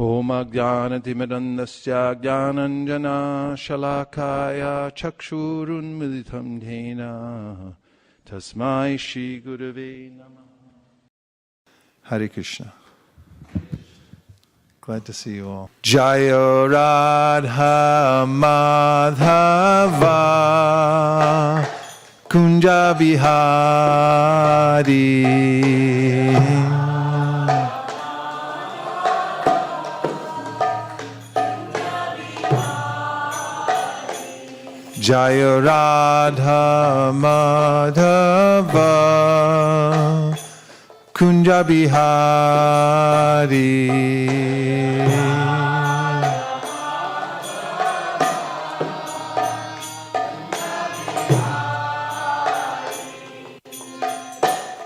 Om Ajnanatimidandasya Jnananjana Shalakaya Chakshurunmilitam Dhena Tasmai Shri Gurave Namah. Hare Krishna. Glad to see you all. Jaya Radha Madhava Kunja Bihari. Jaya Radha Madhava Kunja Bihari.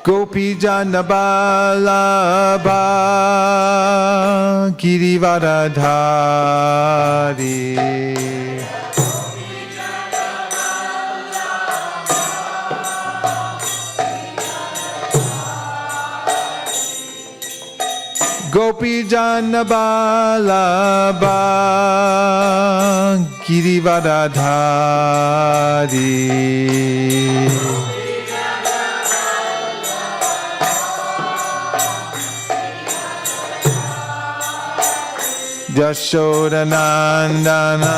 Gopi Jana Balabha Girivaradhari. Gopi Jana Balabha Girivaradhari. Yashodanandana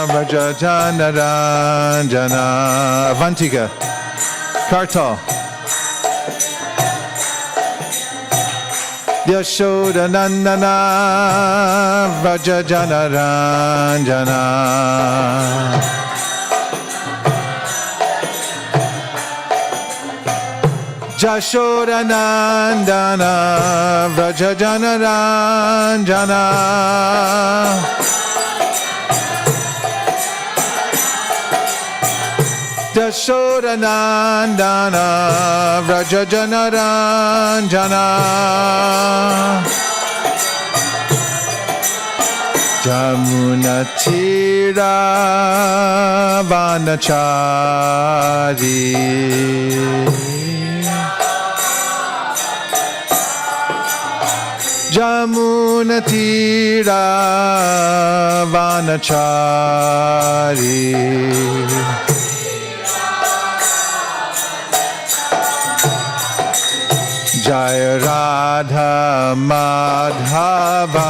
Vrajajana Ranjana. Avantika Kartal. Yashodanandana Vrajajana Ranjana. Yashodanandana Vrajajana Ranjana. Yashodanandana Vrajajana Ranjana. Jamuna Tira Vanachari. Jamuna Tira Vanachari. Jaya Radha Madhava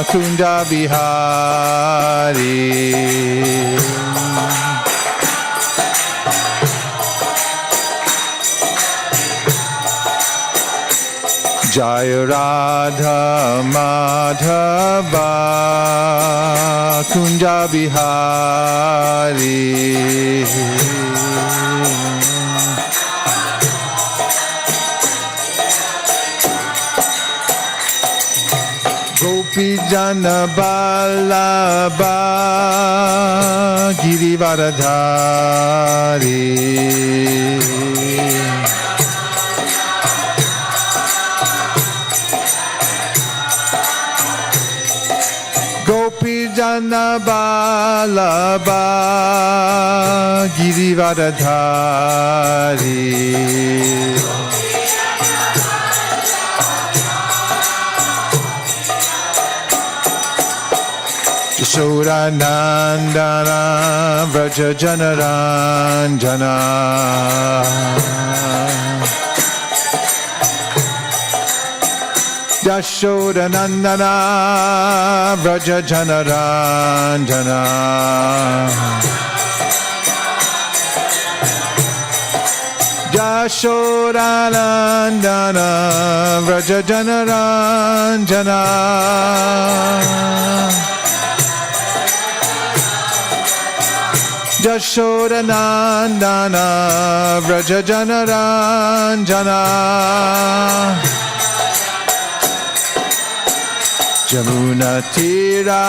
Kunja Bihari. Jaya Radha Madhava Kunja Bihari. Gopi Jana Balabha Girivaradhari. Gopi Jana Balabha Girivaradhari. Yashodanandana Vrajajana Ranjana. Yashodanandana Vrajajana Ranjana. Yashodanandana Vrajajana Ranjana. Yashodanandana Vrajajana Ranjana. Jamuna Tira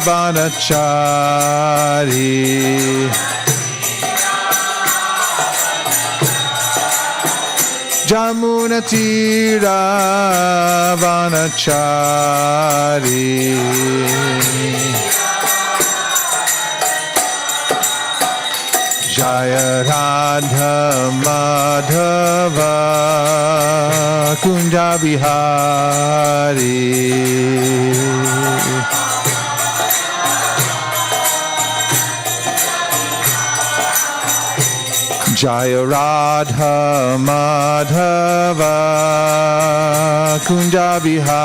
Vanachari. Jamuna Tira Vanachari. Jaya Radha Madhava Kunja Bihari. Jaya Radha Madhava Kunja Bihari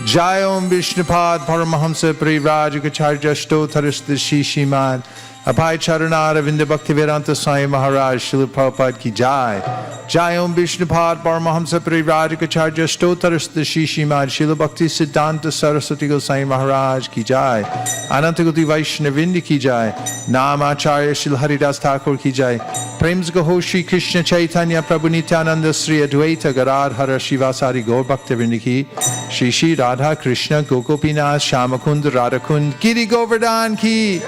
Jai Om Vishnupad Paramahamsa Parivrajagacharya Stotarista Shishimad Abhay Charanara Vinda Bhaktivedanta Swami Maharaj Srila Prabhupada Ki Jai Jai Om Vishnupad Paramahamsa Parivrajagacharya Stotarista Shishimad Srila Bhakti Siddhanta Saraswati Goswami Maharaj Ki Jai Anantagati Vaishnavindi Ki Jai Namacharya Srila Haridas Thakur Ki Jai Prems Gaho Shri Krishna Chaitanya Prabhu Nityananda Sri Advaita Gadadhara Shivasari Gaur Bhaktivinoda Ki Shri Shri Radha Krishna Gokopinath Shamakund Radhakund Giri Govardhan Ki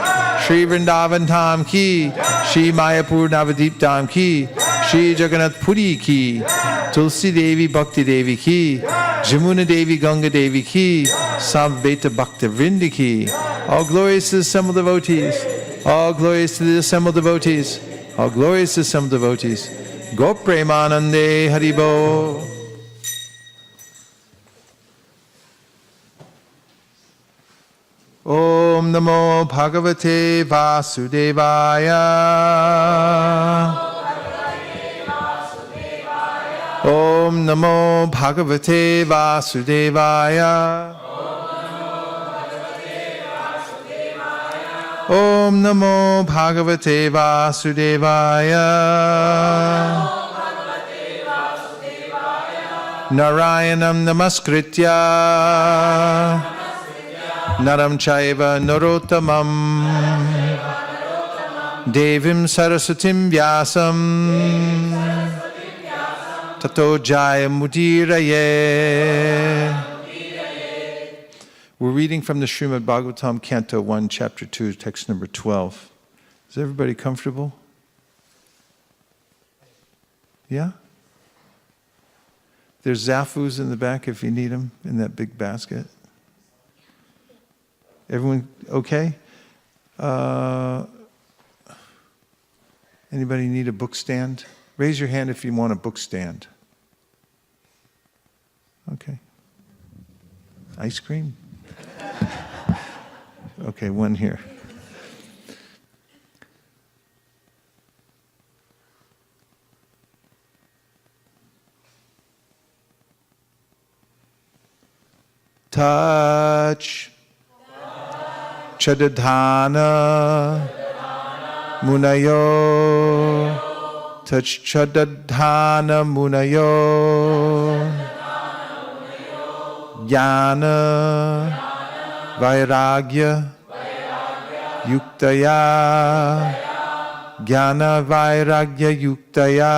Shri Vrindavan Dham Ki Shri Mayapur Navadip Dham Ki Shri Jagannath Puri Ki Tulsi Devi Bhakti Devi Ki Jamuna Devi Ganga Devi Ki Samveta Bhakta Vrinda Ki. All glories to the assembled devotees. All glories to the assembled devotees. All glories to the assembled devotees. Go Premanande Haribo. Om Namo Bhagavate Vasudevaya. Om Namo Bhagavate Vasudevaya. Om Namo Bhagavate Vasudevaya. Narayanam Namaskritya Naram Chaiva Narottamam Devim Saraswatim Vyasam Tato Jaya Mudiraye. We're reading from the Srimad Bhagavatam, Canto 1, Chapter 2, text number 12. Is everybody comfortable? Yeah? There's Zafus in the back if you need them, in that big basket. Everyone okay? Anybody need a book stand? Raise your hand if you want a book stand. Okay. Ice cream? Okay, one here. Touch Chadadhana Munayo Touch Chadadhana Munayo Jnana Vairagya Yuktaya Jnana Vairagya Yuktaya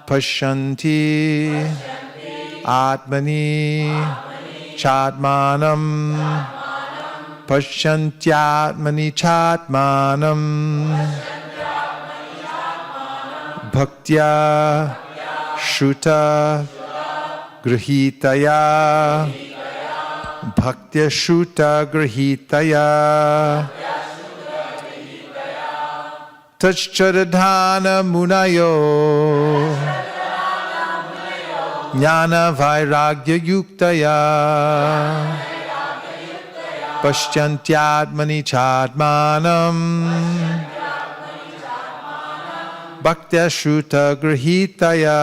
Pashanti Atmani Chatmanam Pashyantyatmani Chatmanam Bhaktya Shuta Grihitaya Bhaktya Shuta Grihitaya Tachcharadhana Munayo Jnana Vairagya Yuktaya Pashyantyatmani Chatmanam Bhaktya Shuta Grihitaya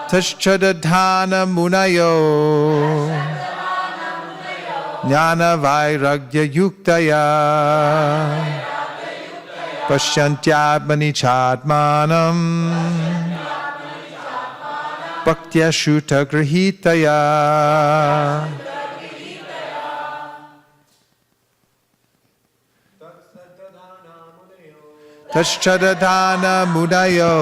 Tashchadadhana Munayo Jnana Vairagya Yuktaya Pashyantyatmani Chatmanam Bhaktya Shuta Grihitaya Tashchadadhana Munayo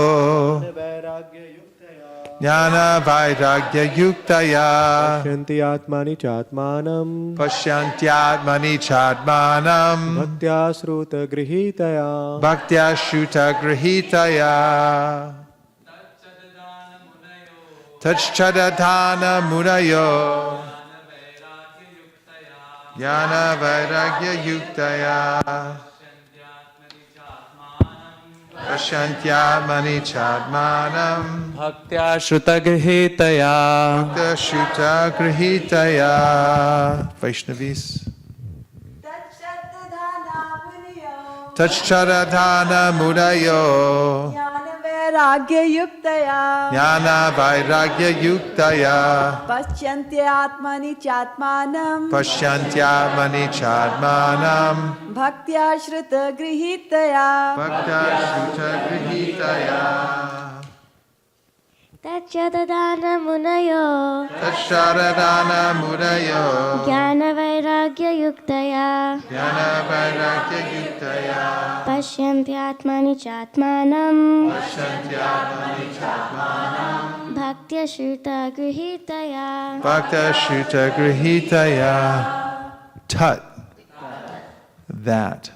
Jnana Vairagya Yuktaya Pashyantyatmani Chatmanam Pashyantyatmani Chatmanam Bhaktya Sruta Grihitaya Bhaktya Shuta Grihitaya Tachchadadhana Munayo Jnana Vairagya Yuktaya Pashantyatmani Chadmanam Bhaktya Shruta Grihitaya Bhakta Shuta Grihitaya. Vaishnavis. Tachcharadhana Mudayo Vairagya Yuktaya Jnana Vairagya Yuktaya Paschantyatmani Chatmanam Pashantyatmani Chadmanam Bhaktya Shruta Grihitaya Bhakta Shuta Grihitaya Tachadadana munayo Tachcharadhana Mudayo Jnana Vairagya Yuktaya Jnana Vairagya Yuktaya Pashyantyatmani Chatmanam Pashantyatmani Chadmanam Bhaktya Shruta Grihitaya Bhakta Shuta Grihitaya. Tat. That.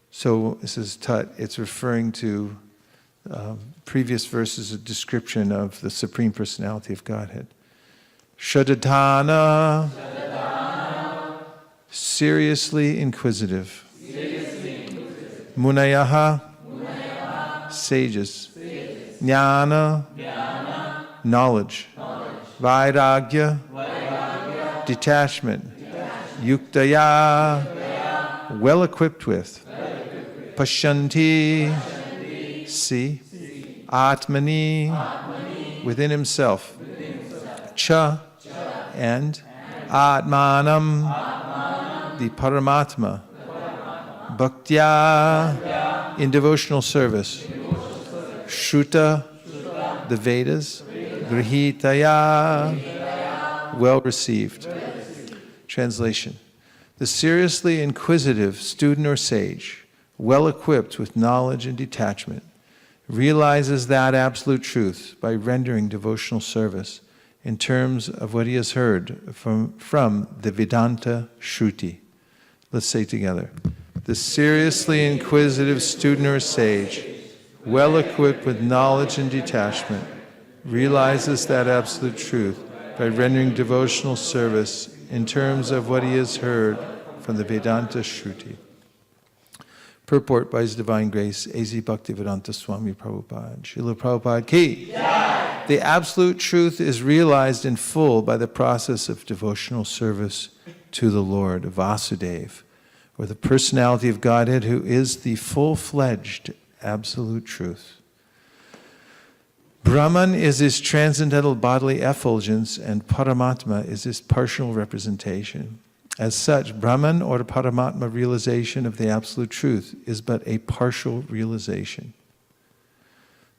So this is tat. It's referring to previous verses, a description of the Supreme Personality of Godhead. Shadadhana. Seriously inquisitive. Munayaha. Sages. Jnana. Knowledge. Vairagya. Detachment. Yuktaya. Well equipped with. Pashyanti. See. Atmani. Within himself. Cha. And. Atmanam. The Paramatma. Bhaktya. In devotional service. Shruta. The Vedas. Grihitaya. Well received. Translation. The seriously inquisitive student or sage, well equipped with knowledge and detachment, realizes that absolute truth by rendering devotional service in terms of what he has heard from the Vedanta Shruti. Let's say together. The seriously inquisitive student or sage, well equipped with knowledge and detachment, realizes that absolute truth by rendering devotional service in terms of what he has heard from the Vedanta Shruti. Purport by His Divine Grace, A.Z. Bhaktivedanta Swami Prabhupada. Srila Prabhupada ki. Yeah. The absolute truth is realized in full by the process of devotional service to the Lord, Vasudeva, or the personality of Godhead who is the full-fledged absolute truth. Brahman is his transcendental bodily effulgence and Paramatma is his partial representation. As such, Brahman or Paramatma realization of the absolute truth is but a partial realization.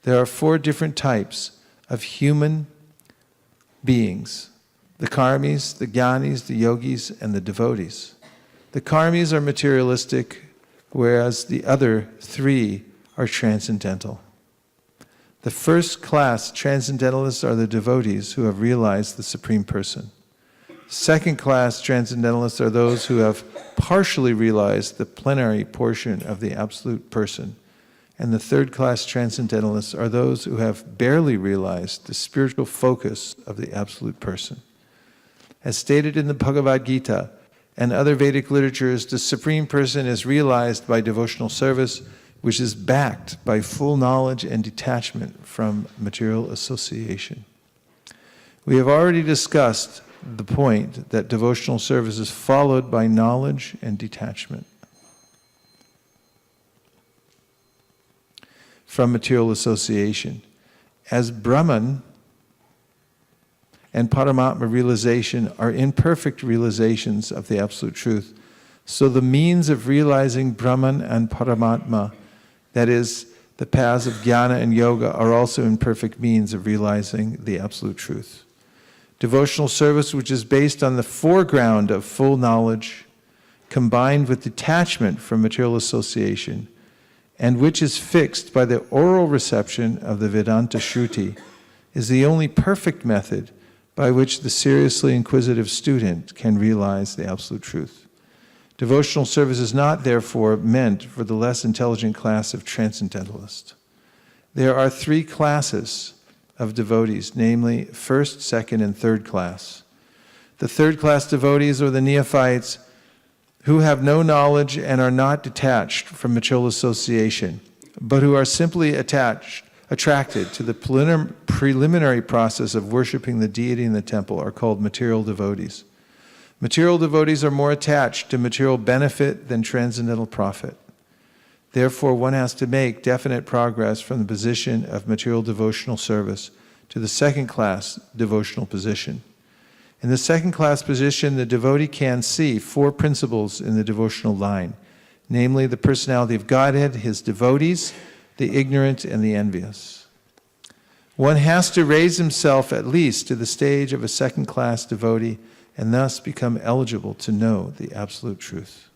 There are 4 different types of human beings: the karmis, the jnanis, the yogis, and the devotees. The karmis are materialistic, whereas the other 3 are transcendental. The first class transcendentalists are the devotees who have realized the Supreme Person. Second class transcendentalists are those who have partially realized the plenary portion of the Absolute Person. And the third class transcendentalists are those who have barely realized the spiritual focus of the Absolute Person. As stated in the Bhagavad Gita and other Vedic literatures, the Supreme Person is realized by devotional service, which is backed by full knowledge and detachment from material association. We have already discussed the point that devotional service is followed by knowledge and detachment from material association. As Brahman and Paramatma realization are imperfect realizations of the Absolute Truth, so the means of realizing Brahman and Paramatma, that is, the paths of jnana and yoga, are also imperfect means of realizing the Absolute Truth. Devotional service, which is based on the foreground of full knowledge, combined with detachment from material association, and which is fixed by the oral reception of the Vedanta Shruti, is the only perfect method by which the seriously inquisitive student can realize the Absolute Truth. Devotional service is not, therefore, meant for the less intelligent class of transcendentalists. There are 3 classes of devotees, namely first, second, and third class. The third-class devotees, or the neophytes, who have no knowledge and are not detached from material association, but who are simply attracted to the preliminary process of worshiping the deity in the temple, are called material devotees. Material devotees are more attached to material benefit than transcendental profit. Therefore, one has to make definite progress from the position of material devotional service to the second-class devotional position. In the second-class position, the devotee can see four principles in the devotional line, namely the personality of Godhead, his devotees, the ignorant, and the envious. One has to raise himself at least to the stage of a second-class devotee and thus become eligible to know the absolute truth.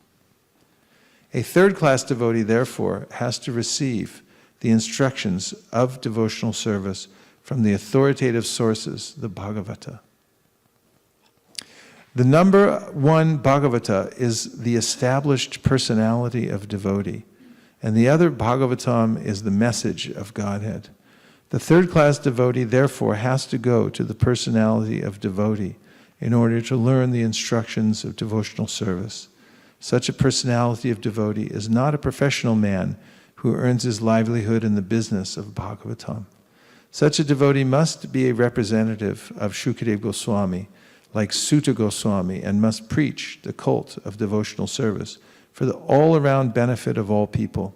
A third-class devotee, therefore, has to receive the instructions of devotional service from the authoritative sources, the Bhagavata. The number one Bhagavata is the established personality of devotee, and the other Bhagavatam is the message of Godhead. The third-class devotee, therefore, has to go to the personality of devotee in order to learn the instructions of devotional service. Such a personality of devotee is not a professional man who earns his livelihood in the business of Bhagavatam. Such a devotee must be a representative of Shukadeva Goswami, like Sutta Goswami, and must preach the cult of devotional service for the all-around benefit of all people.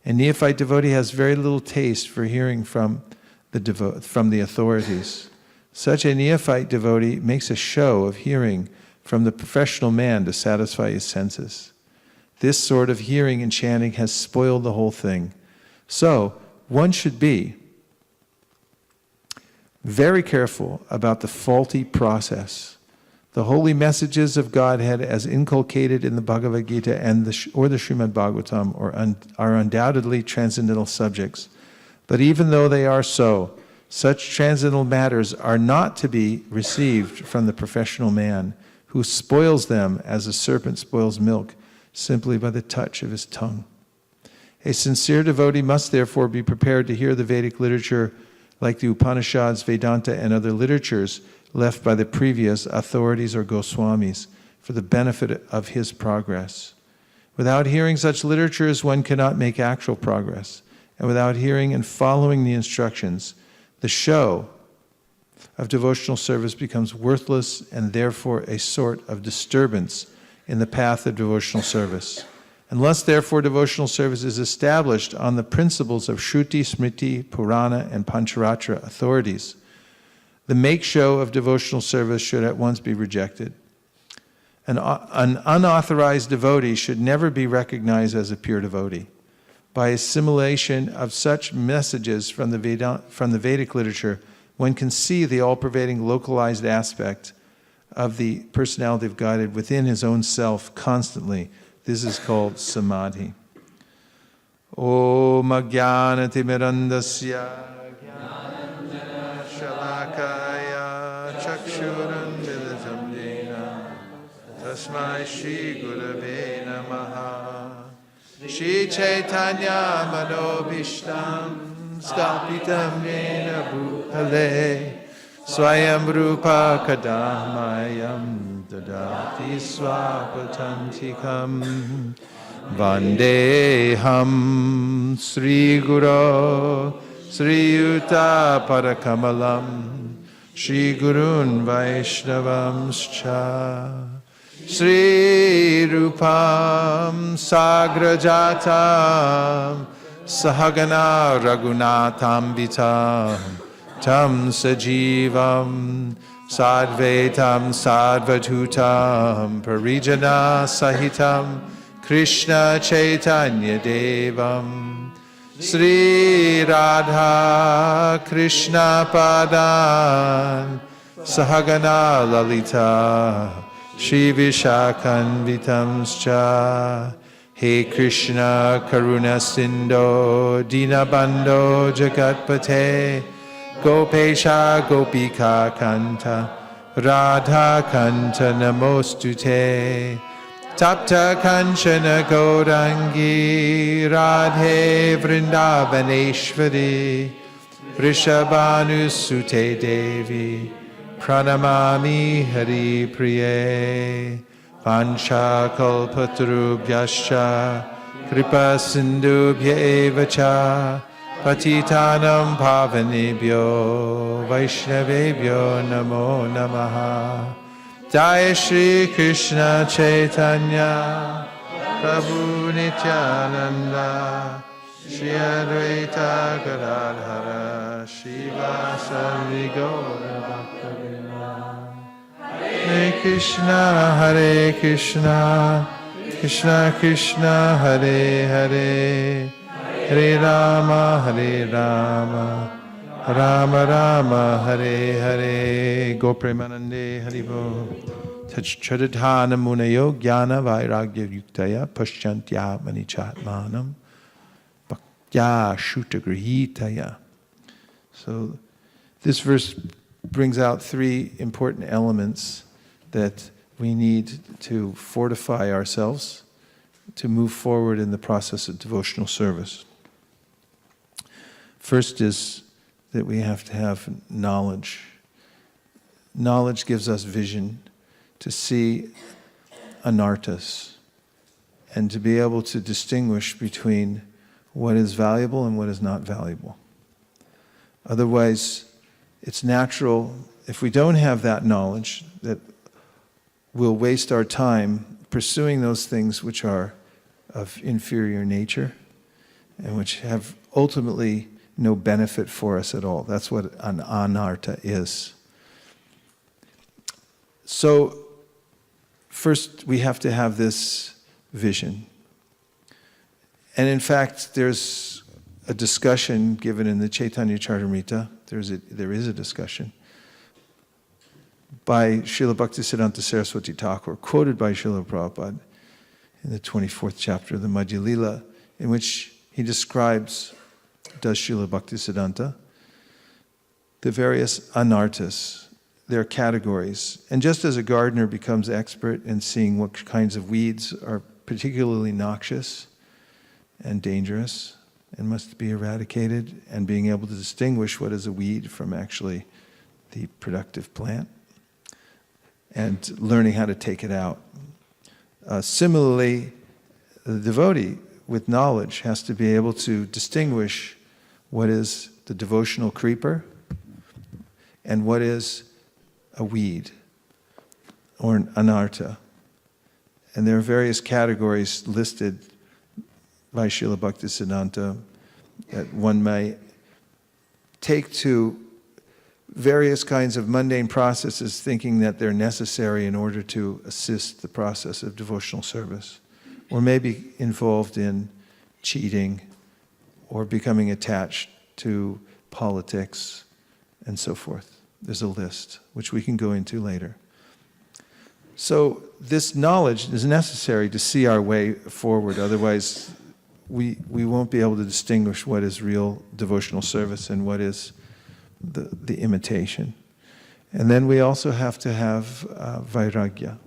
A neophyte devotee has very little taste for hearing from the authorities. Such a neophyte devotee makes a show of hearing from the professional man to satisfy his senses. This sort of hearing and chanting has spoiled the whole thing. So, one should be very careful about the faulty process. The holy messages of Godhead as inculcated in the Bhagavad Gita or the Srimad Bhagavatam are undoubtedly transcendental subjects. But even though they are so, such transcendental matters are not to be received from the professional man who spoils them as a serpent spoils milk simply by the touch of his tongue. A sincere devotee must therefore be prepared to hear the Vedic literature like the Upanishads, Vedanta, and other literatures left by the previous authorities or Goswamis for the benefit of his progress. Without hearing such literatures, one cannot make actual progress. And without hearing and following the instructions, the show of devotional service becomes worthless and therefore a sort of disturbance in the path of devotional service. Unless, therefore, devotional service is established on the principles of Shruti, Smriti, Purana, and Pancharatra authorities, the make-show of devotional service should at once be rejected. An unauthorized devotee should never be recognized as a pure devotee. By assimilation of such messages from the Vedic literature, one can see the all-pervading localized aspect of the personality of Godhead within his own self constantly. This is called samadhi. Om Ajnanatimirandasya Jnananjana Shalakaya Chakshuranmilitam Jena Tasmai Shri Gurave Namaha Shri Chaitanya Manobhishtam Stapitam Yena Bhutale Swayam Rupa Kadamayam Dadati Swapatantikam Vandeham Sri Guru Sri Yuta Parakamalam Shri Gurun Vaishnavamscha Sri Rupam Sagrajatam Sahagana Raghunatham Vitam Tam Sajivam Sadvetam Sadvatutam Parijana Sahitam Krishna Chaitanya Devam Sri Radha Krishna Padan Sahagana Lalita Shri Vishakanvitamscha He Krishna Karuna Sindho Dinabandho Jagatpate Gopesha Gopika Kanta Radha Kanta Namostute Tapta Kanchana Gaurangi Radhe Vrindavaneshwari Vrishabhanu Sute Devi Pranamami Hari Priye Pancha Kalpatarubhyascha Kripa Sindhubhya Eva Cha Patitanam Pavanebhyo Vaishnavebhyo Namo Namaha. Jai Shri Krishna Chaitanya Prabhu Nityananda Shri Advaita Gadadhara Shivasari Gaura Bhaktavinda. Hare Krishna, Krishna Krishna, Hare Hare, Hare Rama, Rama Rama, Hare Hare. Gopremanande Haribo. Tachadadhana Munayo Jnana Vairagya Yuktaya Pashyantya Manichatmanam Bhaktya Shutagrihitaya. So this verse brings out three important elements that we need to fortify ourselves to move forward in the process of devotional service. First is that we have to have knowledge. Knowledge gives us vision to see anarthas and to be able to distinguish between what is valuable and what is not valuable. Otherwise, it's natural, if we don't have that knowledge, that we'll waste our time pursuing those things which are of inferior nature and which have ultimately no benefit for us at all. That's what an anartha is. So, first we have to have this vision. And in fact, there's a discussion given in the Chaitanya Charitamrita. There is a discussion by Srila Bhaktisiddhanta Saraswati Thakur, quoted by Srila Prabhupada in the 24th chapter of the Madhya Lila, in which he describes, does Srila Bhaktisiddhanta, the various anarthas, their categories. And just as a gardener becomes expert in seeing what kinds of weeds are particularly noxious and dangerous and must be eradicated, and being able to distinguish what is a weed from actually the productive plant, and learning how to take it out. Similarly, the devotee with knowledge has to be able to distinguish what is the devotional creeper and what is a weed or an anartha. And there are various categories listed by Srila Bhaktisiddhanta that one may take to various kinds of mundane processes, thinking that they're necessary in order to assist the process of devotional service, or maybe involved in cheating or becoming attached to politics and so forth. There's a list, which we can go into later. So this knowledge is necessary to see our way forward. Otherwise, we won't be able to distinguish what is real devotional service and what is the imitation. And then we also have to have vairagya,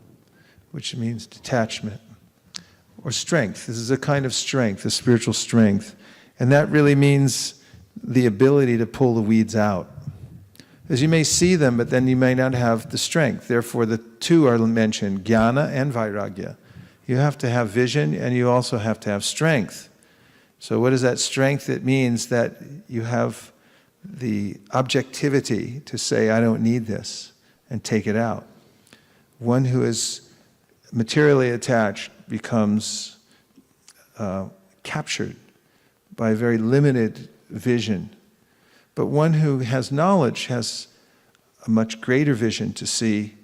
which means detachment or strength. This is a kind of strength, a spiritual strength. And that really means the ability to pull the weeds out. As you may see them, but then you may not have the strength. Therefore, the two are mentioned, jnana and vairagya. You have to have vision, and you also have to have strength. So what is that strength? It means that you have the objectivity to say, I don't need this, and take it out. One who is materially attached becomes captured by a very limited vision. But one who has knowledge has a much greater vision to see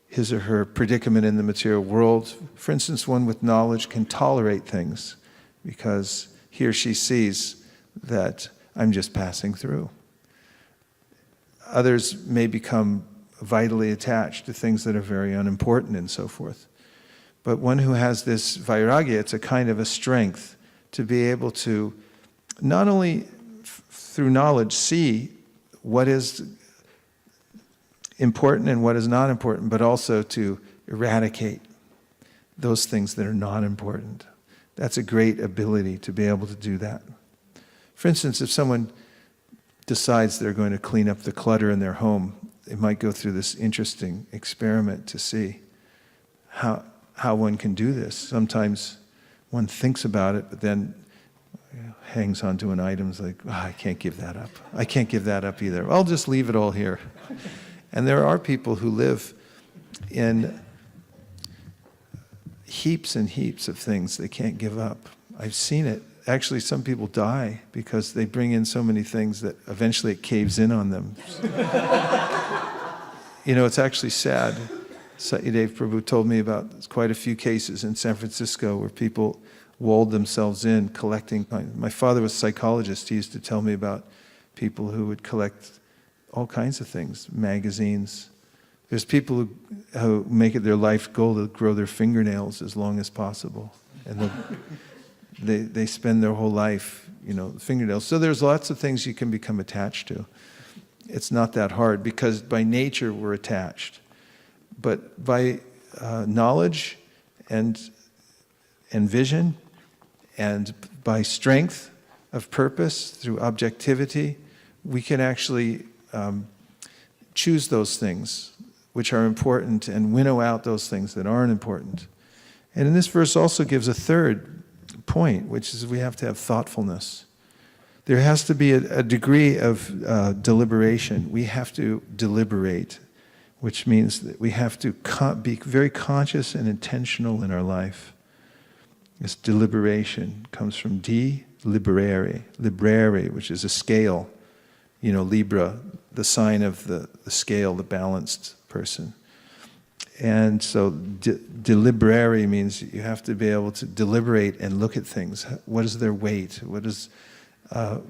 his or her predicament in the material world. For instance, one with knowledge can tolerate things because he or she sees that I'm just passing through. Others may become vitally attached to things that are very unimportant and so forth. But one who has this vairagya, it's a kind of a strength to be able to not only through knowledge see what is important and what is not important, but also to eradicate those things that are not important. That's a great ability to be able to do that. For instance, if someone decides they're going to clean up the clutter in their home, they might go through this interesting experiment to see how one can do this. Sometimes one thinks about it, but then hangs onto an item, is like, I can't give that up. I can't give that up either. I'll just leave it all here. And there are people who live in heaps and heaps of things they can't give up. I've seen it. Actually, some people die because they bring in so many things that eventually it caves in on them. It's actually sad. Satyadev Prabhu told me about quite a few cases in San Francisco where people walled themselves in collecting. My father was a psychologist. He used to tell me about people who would collect all kinds of things, magazines. There's people who make it their life goal to grow their fingernails as long as possible. And they spend their whole life, fingernails. So there's lots of things you can become attached to. It's not that hard because by nature we're attached. But by knowledge and vision and by strength of purpose through objectivity, we can actually choose those things which are important and winnow out those things that aren't important. And in this verse also gives a third point, which is we have to have thoughtfulness. There has to be a degree of deliberation. We have to deliberate, which means that we have to be very conscious and intentional in our life. This deliberation comes from liberare, which is a scale, Libra, the sign of the scale, the balanced person. And so deliberare means you have to be able to deliberate and look at things. What is their weight? What is the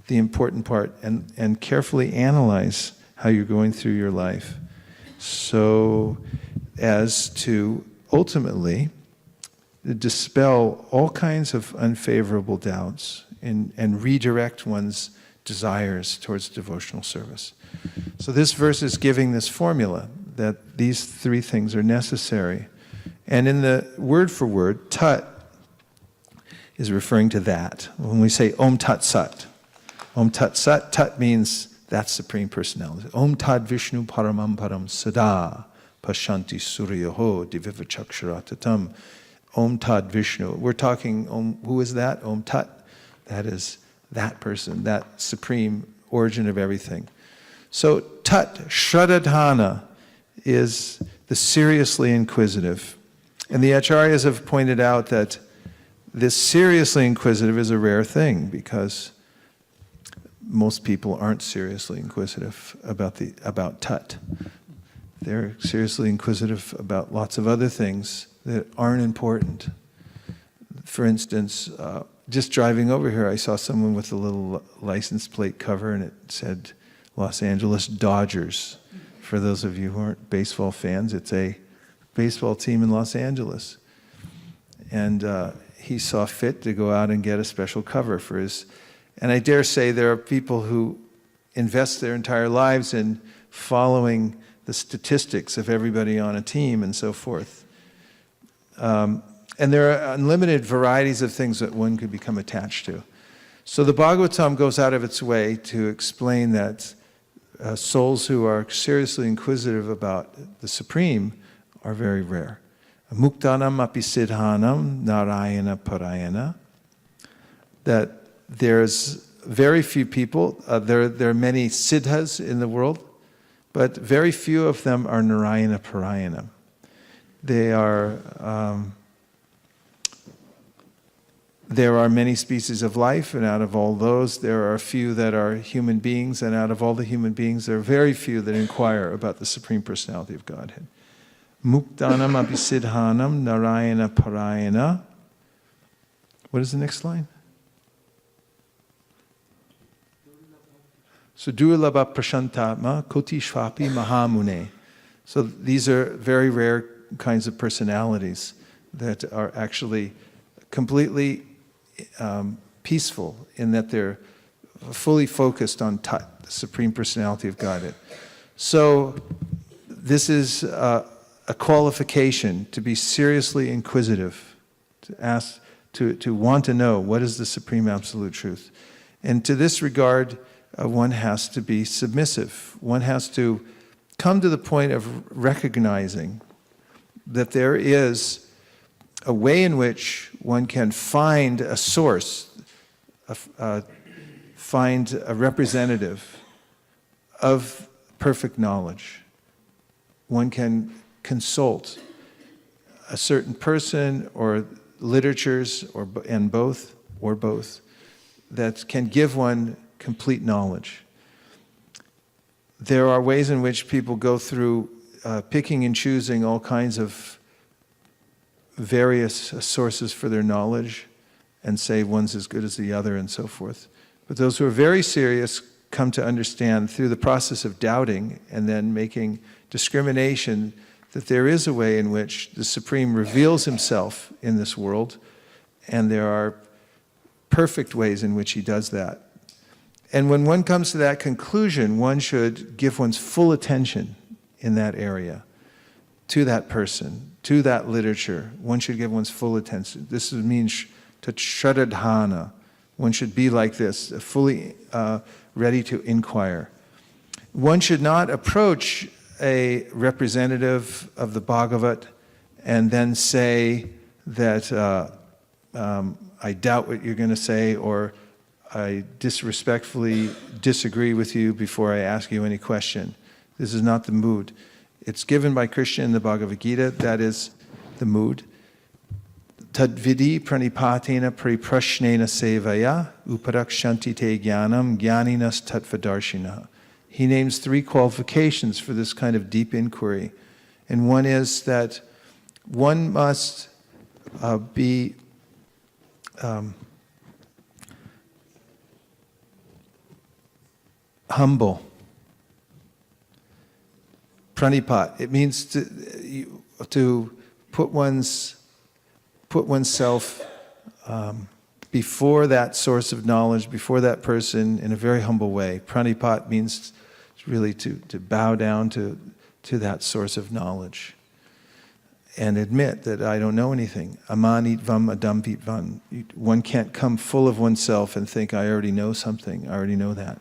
important part? And carefully analyze how you're going through your life so as to ultimately dispel all kinds of unfavorable doubts and redirect one's desires towards devotional service. So this verse is giving this formula that these three things are necessary. And in the word for word, tat is referring to that. When we say Om Tat Sat, tat means that Supreme Personality. Om Tad Vishnu Paramam Param Sada Pashanti Suryaho Divivachakshara. Om Tad Vishnu. We're talking, who is that? Om Tat. That is that person, that supreme origin of everything. So Tat Shradadhana is the seriously inquisitive. And the Acharyas have pointed out that this seriously inquisitive is a rare thing because most people aren't seriously inquisitive about Tat. They're seriously inquisitive about lots of other things that aren't important. For instance, just driving over here, I saw someone with a little license plate cover and it said Los Angeles Dodgers. For those of you who aren't baseball fans, it's a baseball team in Los Angeles. And he saw fit to go out and get a special cover for his. And I dare say there are people who invest their entire lives in following the statistics of everybody on a team and so forth. And there are unlimited varieties of things that one could become attached to. So the Bhagavatam goes out of its way to explain that souls who are seriously inquisitive about the Supreme are very rare. Muktanam api siddhanam narayana parayana. That there's very few people, there are many siddhas in the world, but very few of them are narayana parayana. There are many species of life, and out of all those, there are a few that are human beings, and out of all the human beings, there are very few that inquire about the Supreme Personality of Godhead. Muktanam api siddhanam narayana parayana. What is the next line? Sudurlabha prashantatma kotishvapi mahamune. So these are very rare kinds of personalities that are actually completely peaceful in that they're fully focused on Tat, the Supreme Personality of Godhead. So this is a qualification to be seriously inquisitive, to ask, to want to know what is the Supreme Absolute Truth. And to this regard, one has to be submissive. One has to come to the point of recognizing that there is a way in which one can find a source, find a representative of perfect knowledge. One can consult a certain person or literatures and both, that can give one complete knowledge. There are ways in which people go through picking and choosing all kinds of various sources for their knowledge and say one's as good as the other and so forth. But those who are very serious come to understand through the process of doubting and then making discrimination that there is a way in which the Supreme reveals himself in this world, and there are perfect ways in which he does that. And when one comes to that conclusion, one should give one's full attention in that area to that person, to that literature. One should give one's full attention. This means to shraddhana. One should be like this, fully ready to inquire. One should not approach a representative of the Bhagavat and then say that I doubt what you're going to say, or I disrespectfully disagree with you before I ask you any question. This is not the mood. It's given by Krishna in the Bhagavad Gita. That is the mood. Tadvidi pranipatena pariprashnena sevaya uparakshanti te jnanam jnaninas tattvadarshina. He names 3 qualifications for this kind of deep inquiry. And one is that one must be humble. Pranipat, it means to put oneself before that source of knowledge, before that person in a very humble way. Pranipat means really to bow down to that source of knowledge and admit that I don't know anything. Amanitvam adampitvam. One can't come full of oneself and think I already know something. I already know that.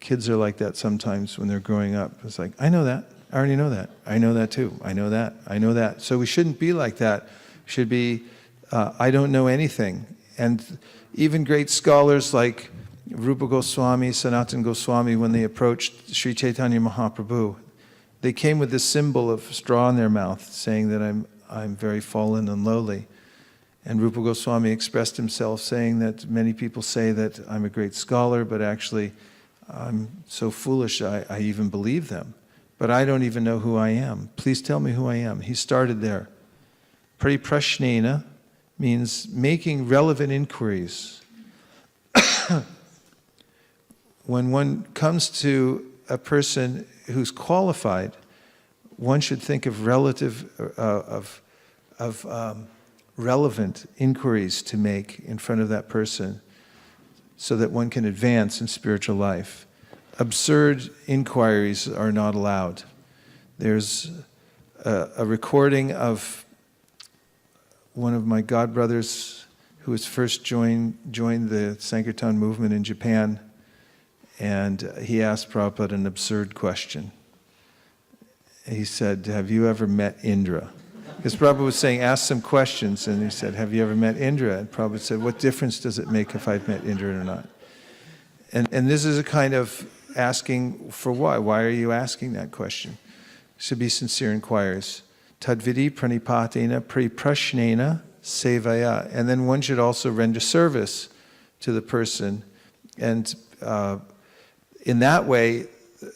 Kids are like that sometimes when they're growing up. It's like, I know that. I already know that. I know that too. I know that. I know that. So we shouldn't be like that. We should be, I don't know anything. And even great scholars like Rupa Goswami, Sanatana Goswami, when they approached Sri Chaitanya Mahaprabhu, they came with this symbol of straw in their mouth, saying that I'm very fallen and lowly. And Rupa Goswami expressed himself saying that many people say that I'm a great scholar, but actually I'm so foolish I even believe them. But I don't even know who I am. Please tell me who I am. He started there. Pariprashnena means making relevant inquiries. When one comes to a person who's qualified, one should think of relevant inquiries to make in front of that person so that one can advance in spiritual life. Absurd inquiries are not allowed. There's a recording of one of my godbrothers who was first joined the Sankirtan movement in Japan, and he asked Prabhupada an absurd question. He said, have you ever met Indra? Because Prabhupada was saying, ask some questions, and he said, have you ever met Indra? And Prabhupada said, what difference does it make if I've met Indra or not? And this is a kind of asking for why. Why are you asking that question? Should be sincere inquiries. Tadvidi pranipatena priprashnena sevaya. And then one should also render service to the person. And in that way,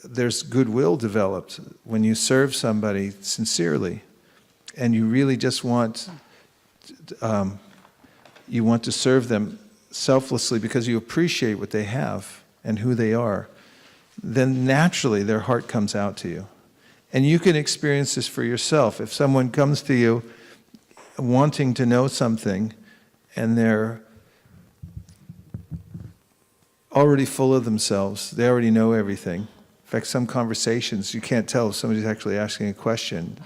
there's goodwill developed when you serve somebody sincerely. And you really just want to serve them selflessly because you appreciate what they have and who they are, then naturally their heart comes out to you. And you can experience this for yourself. If someone comes to you wanting to know something and they're already full of themselves, they already know everything. In fact, some conversations, you can't tell if somebody's actually asking a question.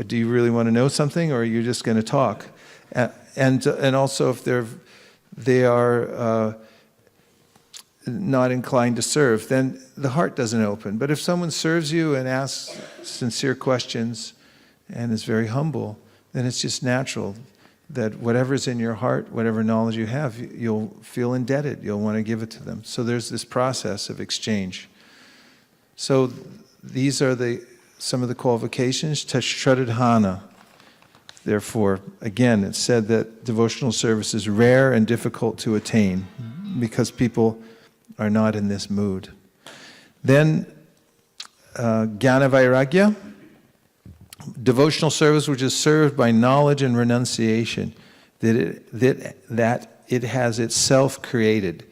Do you really want to know something, or are you just going to talk? And also, if they are not inclined to serve, then the heart doesn't open. But if someone serves you and asks sincere questions and is very humble, then it's just natural that whatever's in your heart, whatever knowledge you have, you'll feel indebted. You'll want to give it to them. So there's this process of exchange. So these are some of the qualifications. Tashradhana. Therefore, again, it's said that devotional service is rare and difficult to attain because people are not in this mood. Then, Jnana Vairagya, devotional service which is served by knowledge and renunciation, that it has itself created.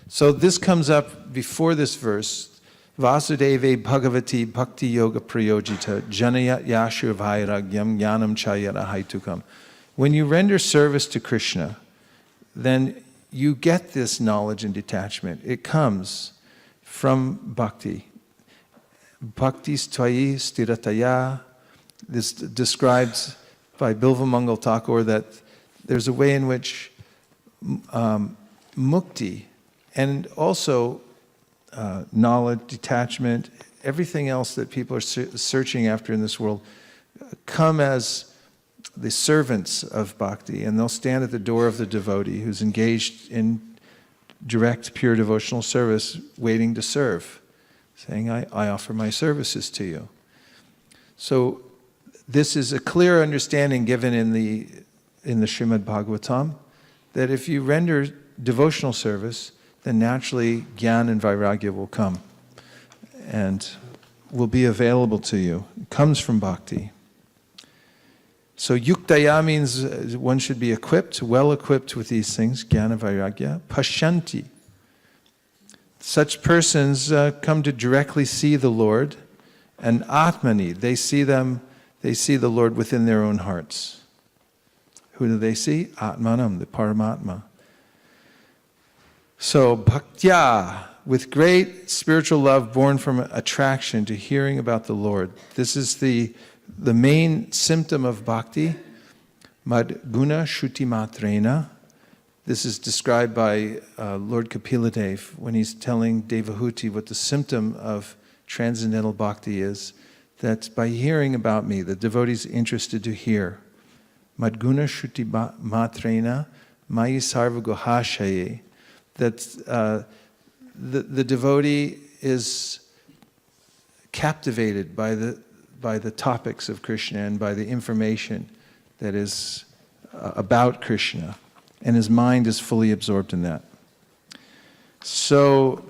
So this comes up before this verse, Vasudeve Bhagavati Bhakti Yoga Prayojita Janayat Yashur Vairagyam Jnanam Chayana Haitukam. When you render service to Krishna, then you get this knowledge and detachment. It comes from bhakti. Bhakti stvayi stirataya. This describes by Bilvamangal Thakur that there's a way in which mukti and also knowledge, detachment, everything else that people are searching after in this world come as the servants of bhakti, and they'll stand at the door of the devotee who's engaged in direct, pure devotional service, waiting to serve, saying, I offer my services to you. So this is a clear understanding given in the Srimad Bhagavatam, that if you render devotional service, then naturally Jnana and Vairagya will come and will be available to you. It comes from bhakti. So yuktaya means one should be equipped, well equipped with these things, Jnana Vairagya. Pashyanti. Such persons come to directly see the Lord, and Atmani, they see the Lord within their own hearts. Who do they see? Atmanam, the Paramatma. So bhaktya, with great spiritual love born from attraction to hearing about the Lord. This is the main symptom of bhakti. Madguna shuti matrena. This is described by Lord Kapiladev when he's telling Devahuti what the symptom of transcendental bhakti is. That by hearing about me, the devotee is interested to hear. Madguna shuti matrena mayi sarva gohashaye. That the devotee is captivated by the topics of Krishna and by the information that is about Krishna, and his mind is fully absorbed in that. So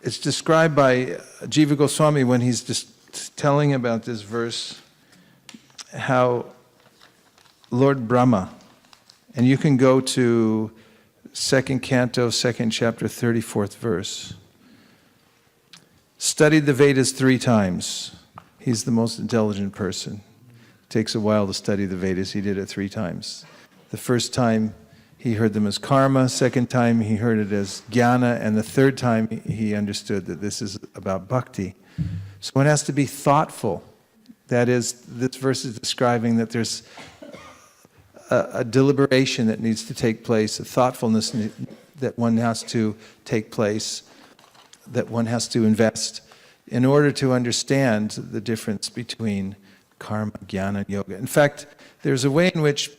it's described by Jiva Goswami when he's just telling about this verse, how Lord Brahma, and you can go to 2nd Canto, 2nd chapter, 34th verse. Studied the Vedas 3 times. He's the most intelligent person. It takes a while to study the Vedas. He did it 3 times. The first time he heard them as karma, second time he heard it as jnana, and the third time he understood that this is about bhakti. So one has to be thoughtful. That is, this verse is describing that there's a deliberation that needs to take place, a thoughtfulness that one has to take place, that one has to invest in order to understand the difference between karma, jnana, and yoga. In fact, there's a way in which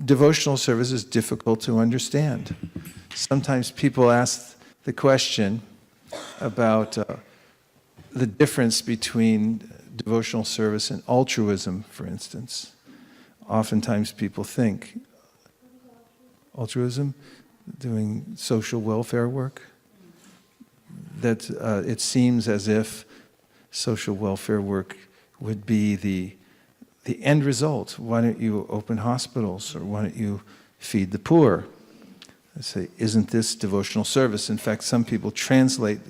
devotional service is difficult to understand. Sometimes people ask the question about the difference between devotional service and altruism, for instance. Oftentimes people think altruism, doing social welfare work, that it seems as if social welfare work would be the end result. Why don't you open hospitals, or why don't you feed the poor? I say, isn't this devotional service? In fact, some people translate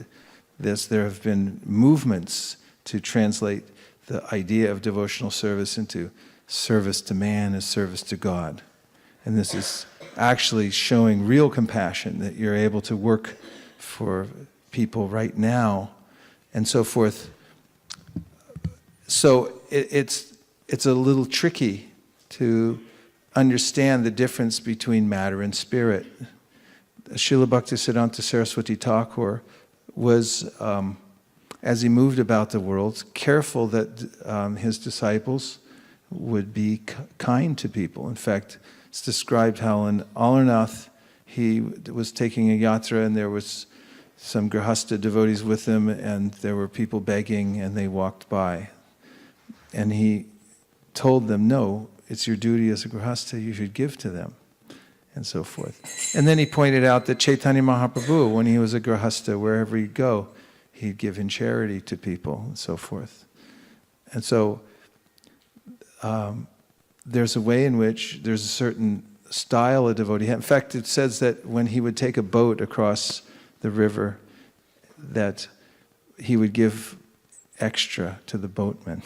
this. There have been movements to translate the idea of devotional service into service to man as service to God. And this is actually showing real compassion, that you're able to work for people right now, and so forth. So it's a little tricky to understand the difference between matter and spirit. Srila Bhaktisiddhanta Saraswati Thakur was, as he moved about the world, careful that his disciples would be kind to people. In fact, it's described how in Alarnath he was taking a yatra and there was some grihastha devotees with him and there were people begging and they walked by. And he told them, no, it's your duty as a grihastha, you should give to them, and so forth. And then he pointed out that Chaitanya Mahaprabhu, when he was a grihastha, wherever he'd go, he'd give in charity to people, and so forth. And so there's a way in which there's a certain style of devotee. In fact, it says that when he would take a boat across the river, that he would give extra to the boatman,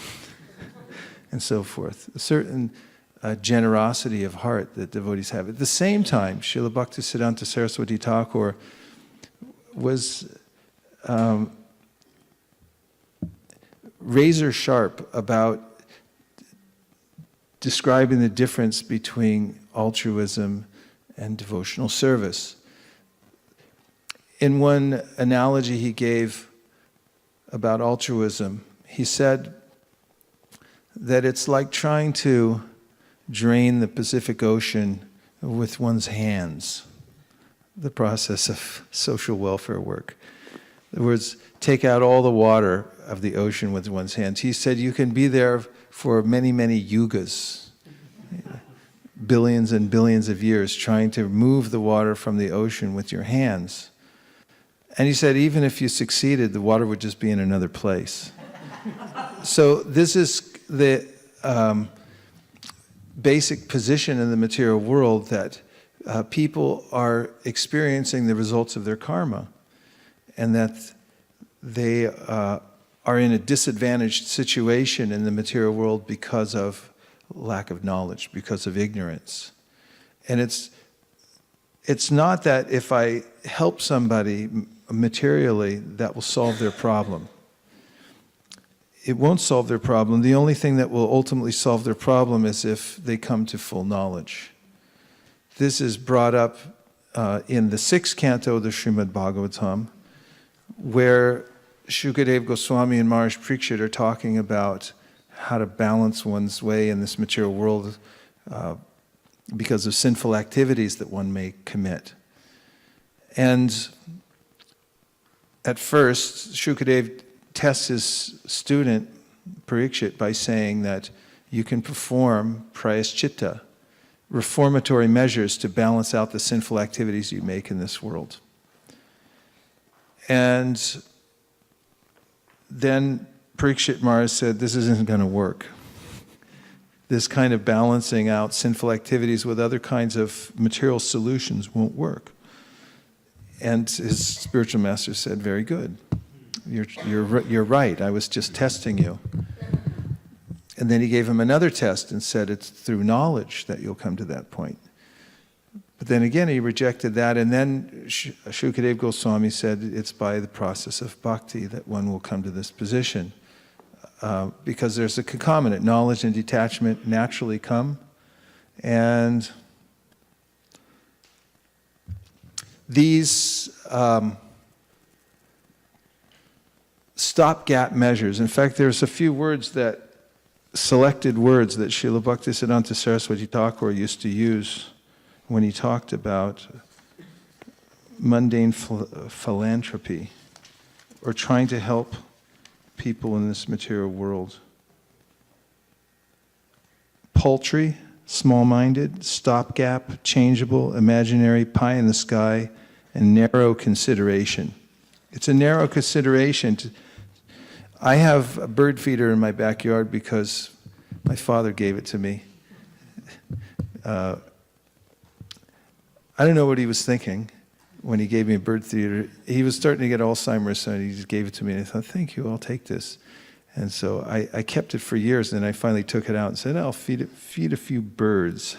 and so forth. A certain generosity of heart that devotees have. At the same time, Srila Bhaktisiddhanta Saraswati Thakur was razor sharp about describing the difference between altruism and devotional service. In one analogy he gave about altruism, he said that it's like trying to drain the Pacific Ocean with one's hands, the process of social welfare work. In other words, take out all the water of the ocean with one's hands. He said you can be there for many, many yugas, billions and billions of years, trying to move the water from the ocean with your hands. And he said even if you succeeded, the water would just be in another place. So this is the basic position in the material world, that people are experiencing the results of their karma, and that they are in a disadvantaged situation in the material world because of lack of knowledge, because of ignorance. And it's not that if I help somebody materially, that will solve their problem. It won't solve their problem. The only thing that will ultimately solve their problem is if they come to full knowledge. This is brought up in the 6th canto of the Srimad Bhagavatam, where Shukadev Goswami and Maharaj Parikshit are talking about how to balance one's way in this material world because of sinful activities that one may commit. And at first, Shukadev tests his student Parikshit by saying that you can perform prayaschitta, reformatory measures to balance out the sinful activities you make in this world. And then Parikshit Maharaj said, this isn't going to work. This kind of balancing out sinful activities with other kinds of material solutions won't work. And his spiritual master said, very good. You're right, I was just testing you. And then he gave him another test and said, it's through knowledge that you'll come to that point. But then again, he rejected that, and then Shukadev Goswami said it's by the process of bhakti that one will come to this position. Because there's a concomitant, knowledge and detachment naturally come, and these stopgap measures. In fact, there's a few selected words that Srila Bhaktisiddhanta Saraswati Thakur used to use when he talked about mundane philanthropy, or trying to help people in this material world. Paltry, small-minded, stopgap, changeable, imaginary, pie in the sky, and narrow consideration. It's a narrow consideration. I have a bird feeder in my backyard because my father gave it to me. I don't know what he was thinking when he gave me a bird feeder. He was starting to get Alzheimer's, so he just gave it to me, and I thought, thank you, I'll take this. And so I kept it for years, and then I finally took it out and said, I'll feed a few birds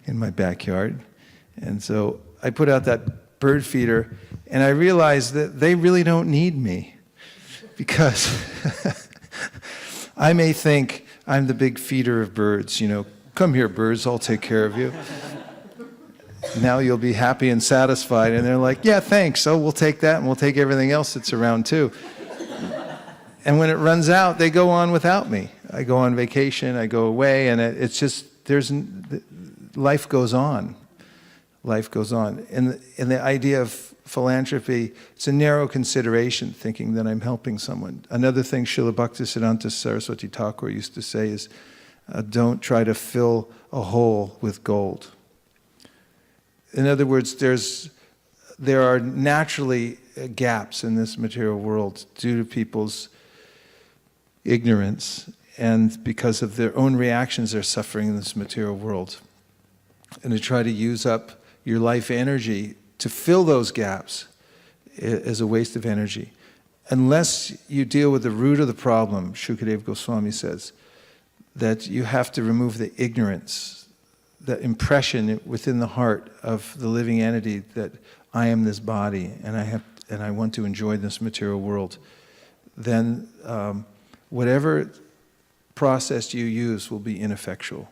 in my backyard. And so I put out that bird feeder, and I realized that they really don't need me, because I may think I'm the big feeder of birds, come here birds, I'll take care of you. now you'll be happy and satisfied. And they're like, yeah, thanks. Oh, we'll take that, and we'll take everything else that's around too. And when it runs out, they go on without me. I go on vacation, I go away, and it's just, life goes on. Life goes on. And the idea of philanthropy, it's a narrow consideration, thinking that I'm helping someone. Another thing Srila Bhaktisiddhanta Saraswati Thakur used to say is, don't try to fill a hole with gold. In other words, there are naturally gaps in this material world due to people's ignorance, and because of their own reactions, they're suffering in this material world. And to try to use up your life energy to fill those gaps is a waste of energy. Unless you deal with the root of the problem, Shukadeva Goswami says, that you have to remove the ignorance, the impression within the heart of the living entity that I am this body and I want to enjoy this material world. Then whatever process you use will be ineffectual.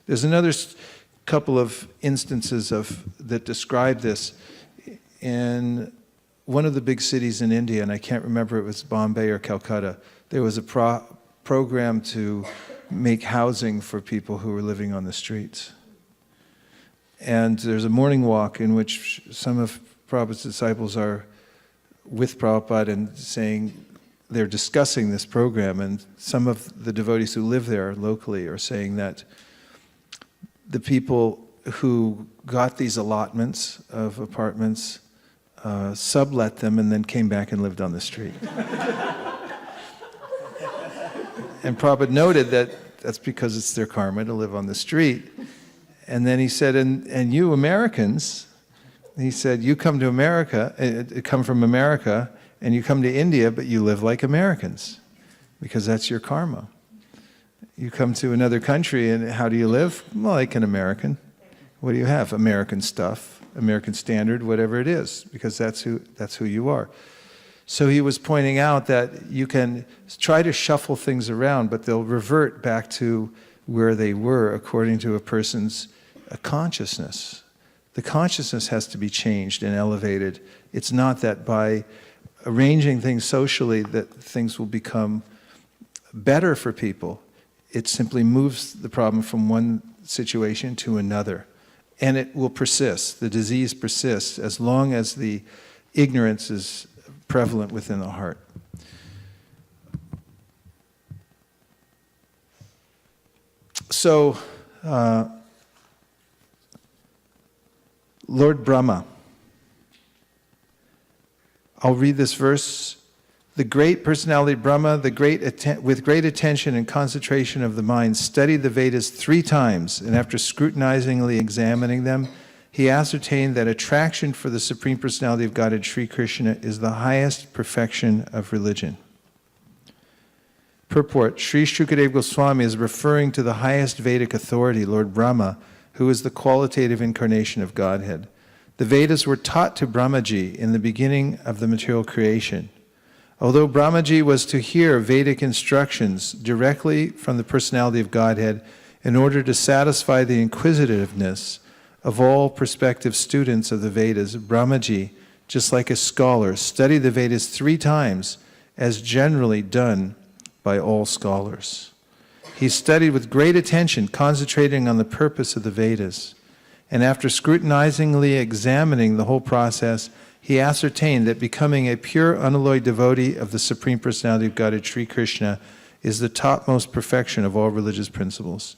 There's another couple of instances that describe this in one of the big cities in India, and I can't remember if it was Bombay or Calcutta. There was a program to make housing for people who were living on the streets. And there's a morning walk in which some of Prabhupada's disciples are with Prabhupada and saying, they're discussing this program, and some of the devotees who live there locally are saying that the people who got these allotments of apartments sublet them and then came back and lived on the street. And Prabhupada noted that that's because it's their karma to live on the street. And then he said, and you Americans, he said, you come to America, come from America, and you come to India, but you live like Americans, because that's your karma. You come to another country, and how do you live? Well, like an American. What do you have? American stuff, American standard, whatever it is, because that's who you are. So he was pointing out that you can try to shuffle things around, but they'll revert back to where they were according to a person's consciousness. The consciousness has to be changed and elevated. It's not that by arranging things socially that things will become better for people. It simply moves the problem from one situation to another. And it will persist. The disease persists as long as the ignorance is prevalent within the heart. So, Lord Brahma, I'll read this verse. The great personality Brahma, with great attention and concentration of the mind, studied the Vedas 3 times, and after scrutinizingly examining them, he ascertained that attraction for the Supreme Personality of Godhead, Sri Krishna, is the highest perfection of religion. Purport: Sri Shukadeva Goswami is referring to the highest Vedic authority, Lord Brahma, who is the qualitative incarnation of Godhead. The Vedas were taught to Brahmaji in the beginning of the material creation. Although Brahmaji was to hear Vedic instructions directly from the personality of Godhead in order to satisfy the inquisitiveness of all prospective students of the Vedas, Brahmaji, just like a scholar, studied the Vedas 3 times, as generally done by all scholars. He studied with great attention, concentrating on the purpose of the Vedas. And after scrutinizingly examining the whole process, he ascertained that becoming a pure, unalloyed devotee of the Supreme Personality of Godhead, Sri Krishna, is the topmost perfection of all religious principles.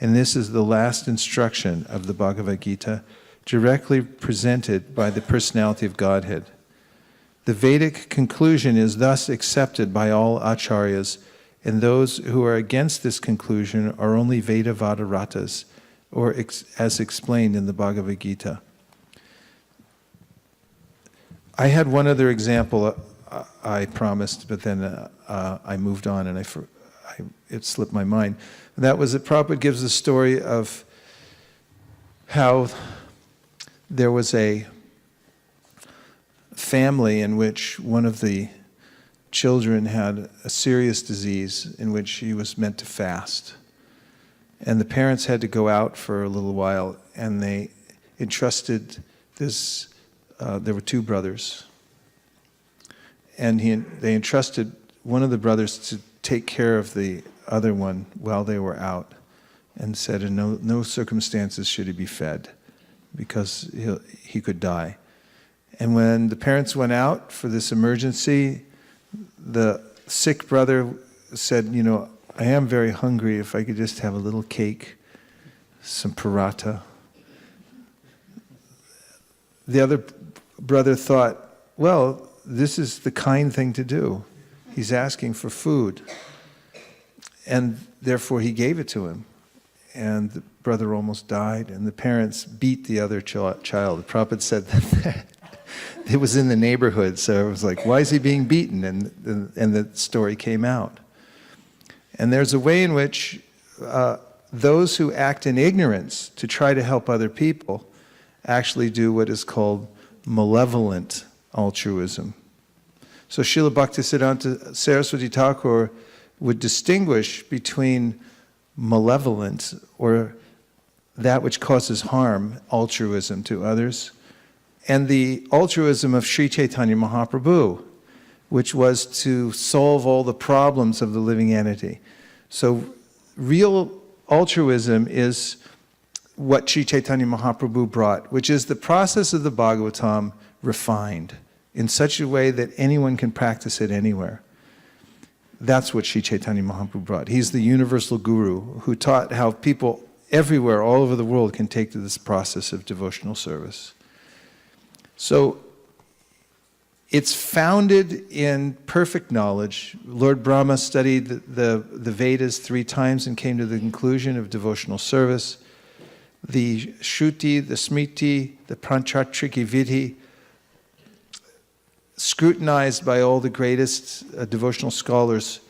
And this is the last instruction of the Bhagavad Gita, directly presented by the Personality of Godhead. The Vedic conclusion is thus accepted by all acharyas, and those who are against this conclusion are only Vedavadaratas, or as explained in the Bhagavad Gita. I had one other example I promised, but then I moved on and it slipped my mind. And that was that Prabhupada gives the story of how there was a family in which one of the children had a serious disease in which he was meant to fast. And the parents had to go out for a little while, and entrusted this, there were two brothers, and they entrusted one of the brothers to take care of the other one while they were out, and said in no circumstances should he be fed, because he could die. And when the parents went out for this emergency, the sick brother said, I am very hungry, if I could just have a little cake, some paratha. The other brother thought, well, this is the kind thing to do. He's asking for food. And therefore he gave it to him. And the brother almost died, and the parents beat the other child. The Prabhupada said that it was in the neighborhood, so it was like, why is he being beaten? And the story came out. And there's a way in which those who act in ignorance to try to help other people actually do what is called malevolent altruism. So Srila Bhaktisiddhanta Saraswati Thakur would distinguish between malevolent, or that which causes harm, altruism to others, and the altruism of Sri Chaitanya Mahaprabhu, which was to solve all the problems of the living entity. So real altruism is what Sri Chaitanya Mahaprabhu brought, which is the process of the Bhagavatam refined in such a way that anyone can practice it anywhere. That's what Sri Chaitanya Mahaprabhu brought. He's the universal guru who taught how people everywhere, all over the world, can take to this process of devotional service. So it's founded in perfect knowledge. Lord Brahma studied the Vedas 3 times and came to the conclusion of devotional service. The Shruti, the Smriti, the Panchatriki Vidhi, scrutinized by all the greatest devotional scholars,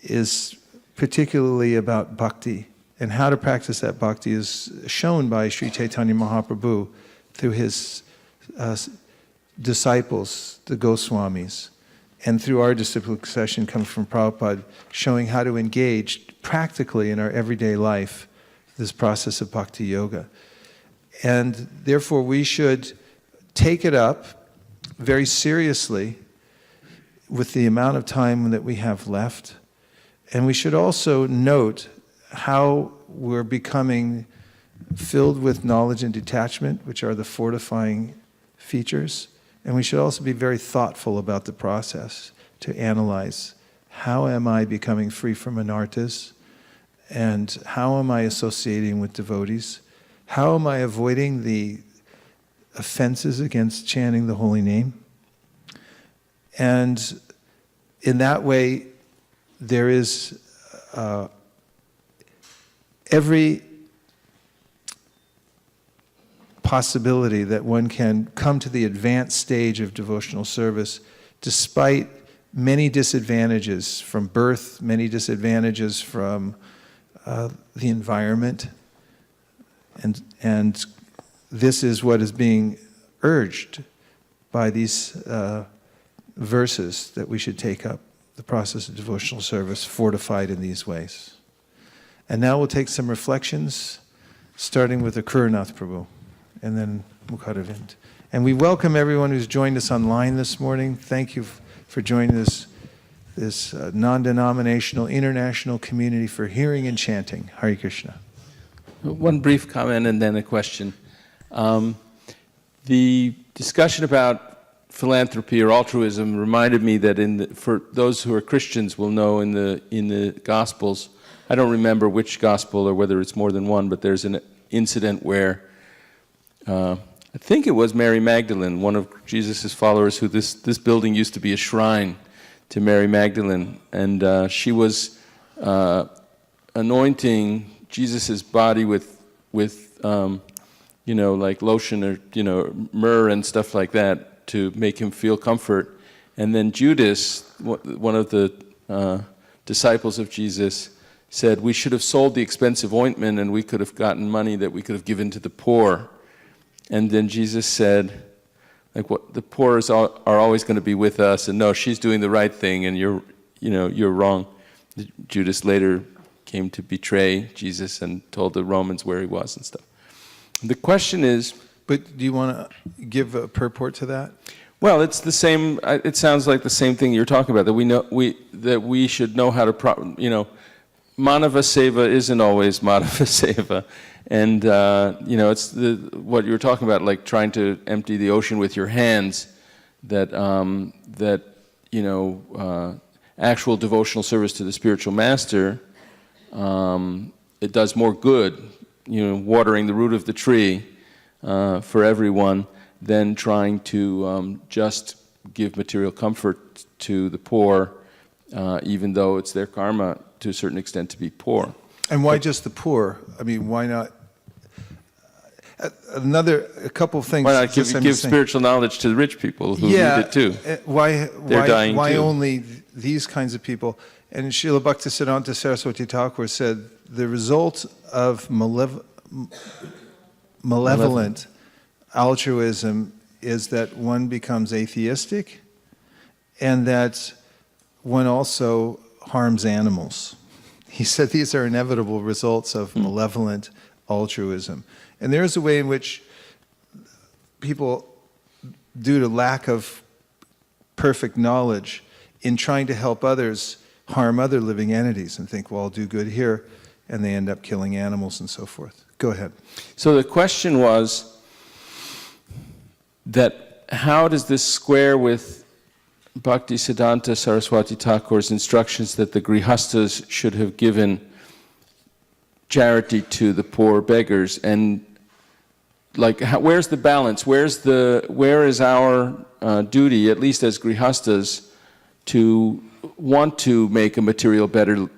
is particularly about bhakti. And how to practice that bhakti is shown by Sri Chaitanya Mahaprabhu through his disciples, the Goswamis. And through our disciplic session comes from Prabhupada, showing how to engage practically in our everyday life this process of bhakti yoga. And therefore we should take it up very seriously with the amount of time that we have left. And we should also note how we're becoming filled with knowledge and detachment, which are the fortifying features. And we should also be very thoughtful about the process to analyze, how am I becoming free from anarthas? And how am I associating with devotees? How am I avoiding the offenses against chanting the holy name? And in that way, there is every possibility that one can come to the advanced stage of devotional service despite many disadvantages from birth, many disadvantages from the environment. And this is what is being urged by these verses, that we should take up the process of devotional service fortified in these ways. And now we'll take some reflections, starting with the Kuranath Prabhu, and then Mukharavind. And we welcome everyone who's joined us online this morning. Thank you for joining this non-denominational international community for hearing and chanting. Hare Krishna. One brief comment and then a question. The discussion about philanthropy or altruism reminded me that for those who are Christians will know in the Gospels, I don't remember which Gospel or whether it's more than one, but there's an incident where I think it was Mary Magdalene, one of Jesus' followers, who this building used to be a shrine to Mary Magdalene, and she was anointing Jesus' body with like lotion or myrrh and stuff like that to make him feel comfort. And then Judas, one of the disciples of Jesus, said, we should have sold the expensive ointment and we could have gotten money that we could have given to the poor. And then Jesus said, the poor are always going to be with us, and no, she's doing the right thing, and you're wrong. Judas later came to betray Jesus and told the Romans where he was and stuff. The question is, But do you want to give a purport to that? well, it's the same. It sounds like the same thing you're talking about. That we should know how to, Manava Seva isn't always Madhava Seva, and it's what you were talking about, like trying to empty the ocean with your hands. That actual devotional service to the spiritual master, it does more good, watering the root of the tree for everyone, than trying to just give material comfort to the poor, even though it's their karma to a certain extent to be poor. And why just the poor? I mean, why not? A couple of things. Why not give spiritual knowledge to the rich people who need it too? They're dying why too. only these kinds of people? And Srila Bhaktisiddhanta Saraswati Thakur said the result of malevolent altruism is that one becomes atheistic, and that one also harms animals. He said these are inevitable results of malevolent altruism. And there is a way in which people, due to lack of perfect knowledge, in trying to help others, harm other living entities and think, well, I'll do good here, and they end up killing animals and so forth. Go ahead. So the question was that how does this square with Bhaktisiddhanta Saraswati Thakur's instructions that the grihastas should have given charity to the poor beggars, and where's the balance? Where is our duty, at least as grihastas, to want to make a material better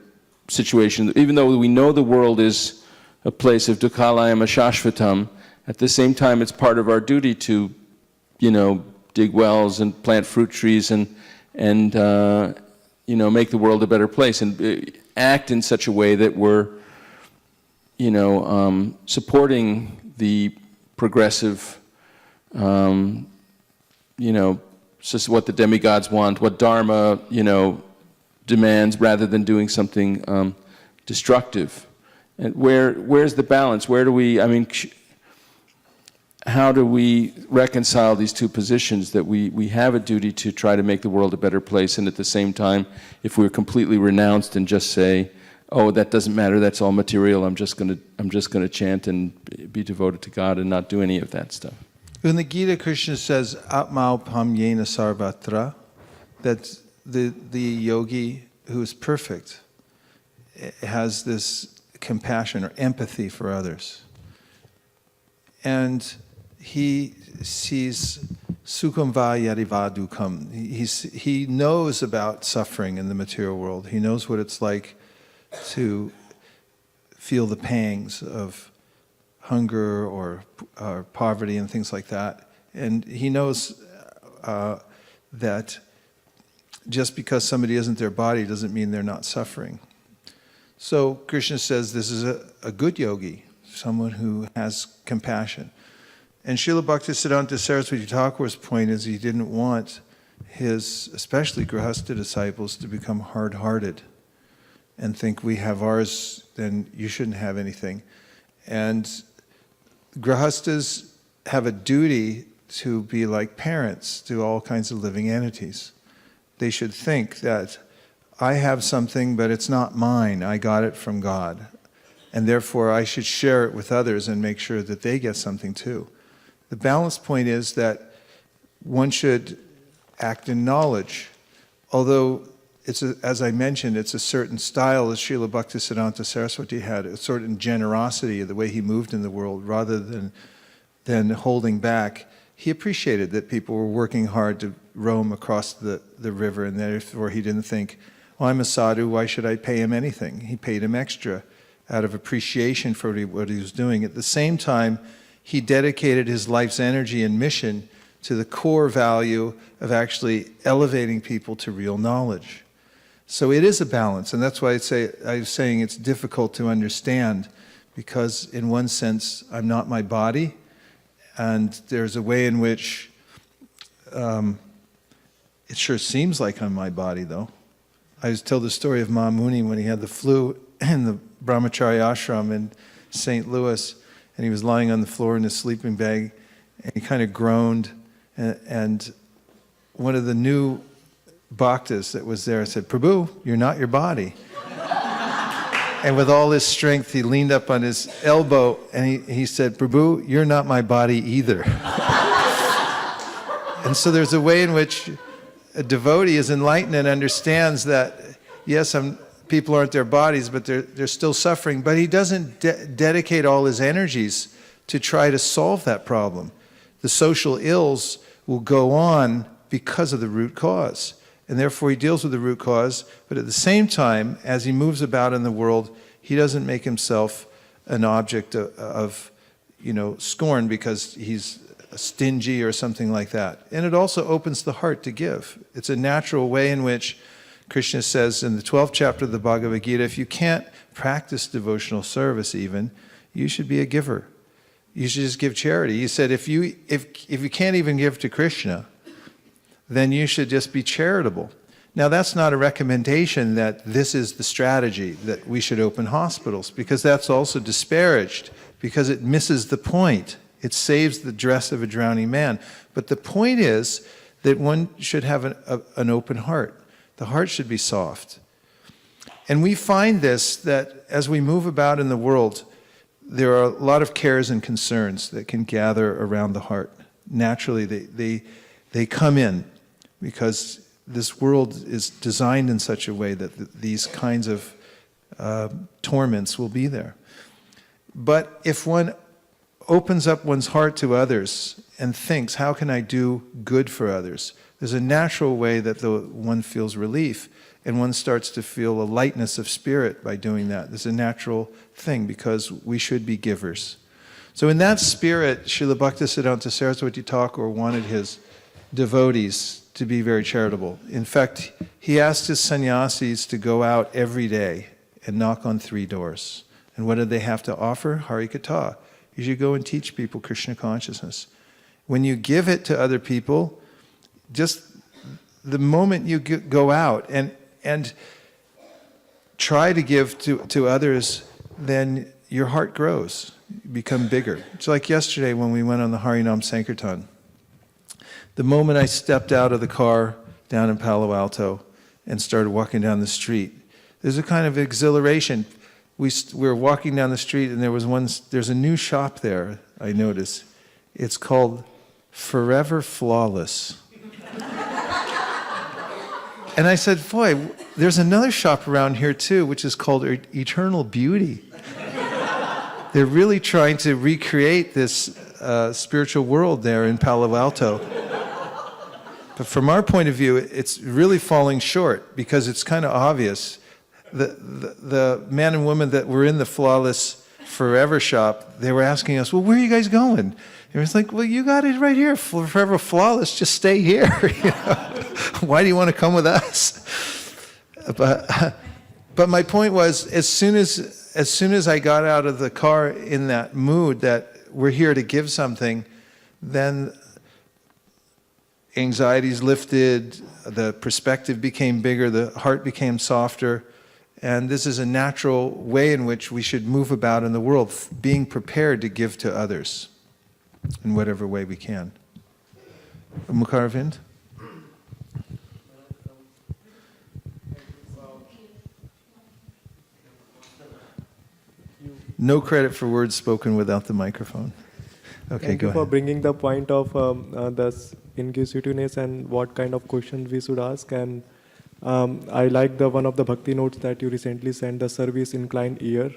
situation, even though we know the world is a place of dukhalayam ashashvatam. At the same time, it's part of our duty to, dig wells and plant fruit trees and make the world a better place and act in such a way that we're, supporting the progressive, just what the demigods want, what Dharma, demands, rather than doing something destructive. And where's the balance? How do we reconcile these two positions, that we have a duty to try to make the world a better place, and at the same time, if we're completely renounced and just say, oh, that doesn't matter, that's all material, I'm just going to chant and be devoted to God and not do any of that stuff. In the Gita, Krishna says, Atmaupam yena sarvatra, that the yogi who is perfect has this compassion or empathy for others. And he sees sukham va yadiva dukham. He knows about suffering in the material world. He knows what it's like to feel the pangs of hunger or poverty and things like that. And he knows that just because somebody isn't their body doesn't mean they're not suffering. So Krishna says this is a good yogi, someone who has compassion. And Srila Bhaktisiddhanta Saraswati Thakur's point is he didn't want his, especially Grihastha disciples, to become hard-hearted and think we have ours, then you shouldn't have anything. And Grihasthas have a duty to be like parents to all kinds of living entities. They should think that I have something, but it's not mine. I got it from God. And therefore, I should share it with others and make sure that they get something too. The balance point is that one should act in knowledge. Although, as I mentioned, it's a certain style, as Srila Bhaktisiddhanta Saraswati had, a certain generosity of the way he moved in the world, rather than holding back. He appreciated that people were working hard to roam across the river, and therefore he didn't think, well, I'm a sadhu, why should I pay him anything? He paid him extra out of appreciation for what he was doing. At the same time, he dedicated his life's energy and mission to the core value of actually elevating people to real knowledge. So it is a balance, and that's why I was saying it's difficult to understand, because in one sense, I'm not my body, and there's a way in which it sure seems like I'm my body, though. I tell the story of Mahamuni when he had the flu in the Brahmacharya ashram in St. Louis, and he was lying on the floor in his sleeping bag, and he kind of groaned, and one of the new bhaktas that was there said, "Prabhu, you're not your body." And with all his strength, he leaned up on his elbow, and he said, "Prabhu, you're not my body either." And so there's a way in which a devotee is enlightened and understands that, yes, people aren't their bodies, but they're still suffering. But he doesn't dedicate all his energies to try to solve that problem. The social ills will go on because of the root cause. And therefore he deals with the root cause, but at the same time, as he moves about in the world, he doesn't make himself an object of scorn because he's stingy or something like that. And it also opens the heart to give. It's a natural way in which Krishna says in the 12th chapter of the Bhagavad Gita, if you can't practice devotional service even, you should be a giver. You should just give charity. He said if you can't even give to Krishna, then you should just be charitable. Now that's not a recommendation that this is the strategy, that we should open hospitals, because that's also disparaged, because it misses the point. It saves the dress of a drowning man. But the point is that one should have an open heart. The heart should be soft. And we find this, that as we move about in the world, there are a lot of cares and concerns that can gather around the heart. Naturally, they come in, because this world is designed in such a way that these kinds of torments will be there. But if one opens up one's heart to others and thinks, how can I do good for others? There's a natural way that one feels relief, and one starts to feel a lightness of spirit by doing that. There's a natural thing, because we should be givers. So in that spirit, Srila Bhaktisiddhanta Saraswati Thakur wanted his devotees to be very charitable. In fact, he asked his sannyasis to go out every day and knock on 3 doors. And what did they have to offer? Harikatha. You should go and teach people Krishna consciousness. When you give it to other people, just the moment you go out and try to give to others, then your heart grows, you become bigger. It's like yesterday when we went on the Harinam Sankirtan. The moment I stepped out of the car down in Palo Alto and started walking down the street, there's a kind of exhilaration. We were walking down the street, and there's a new shop there, I noticed. It's called Forever Flawless. And I said, boy, there's another shop around here too, which is called Eternal Beauty. They're really trying to recreate this spiritual world there in Palo Alto. But from our point of view, it's really falling short, because it's kind of obvious. The man and woman that were in the Flawless Forever shop, they were asking us, well, where are you guys going? And it's like, well, you got it right here, Forever Flawless, just stay here. Why do you want to come with us? But my point was, as soon as I got out of the car in that mood that we're here to give something, then anxieties lifted, the perspective became bigger, the heart became softer, and this is a natural way in which we should move about in the world, being prepared to give to others in whatever way we can. Mukharvind? No credit for words spoken without the microphone. Okay, Thank go you for ahead. bringing the point of the inquisitiveness and what kind of questions we should ask. And I like one of the bhakti notes that you recently sent, the service inclined ear,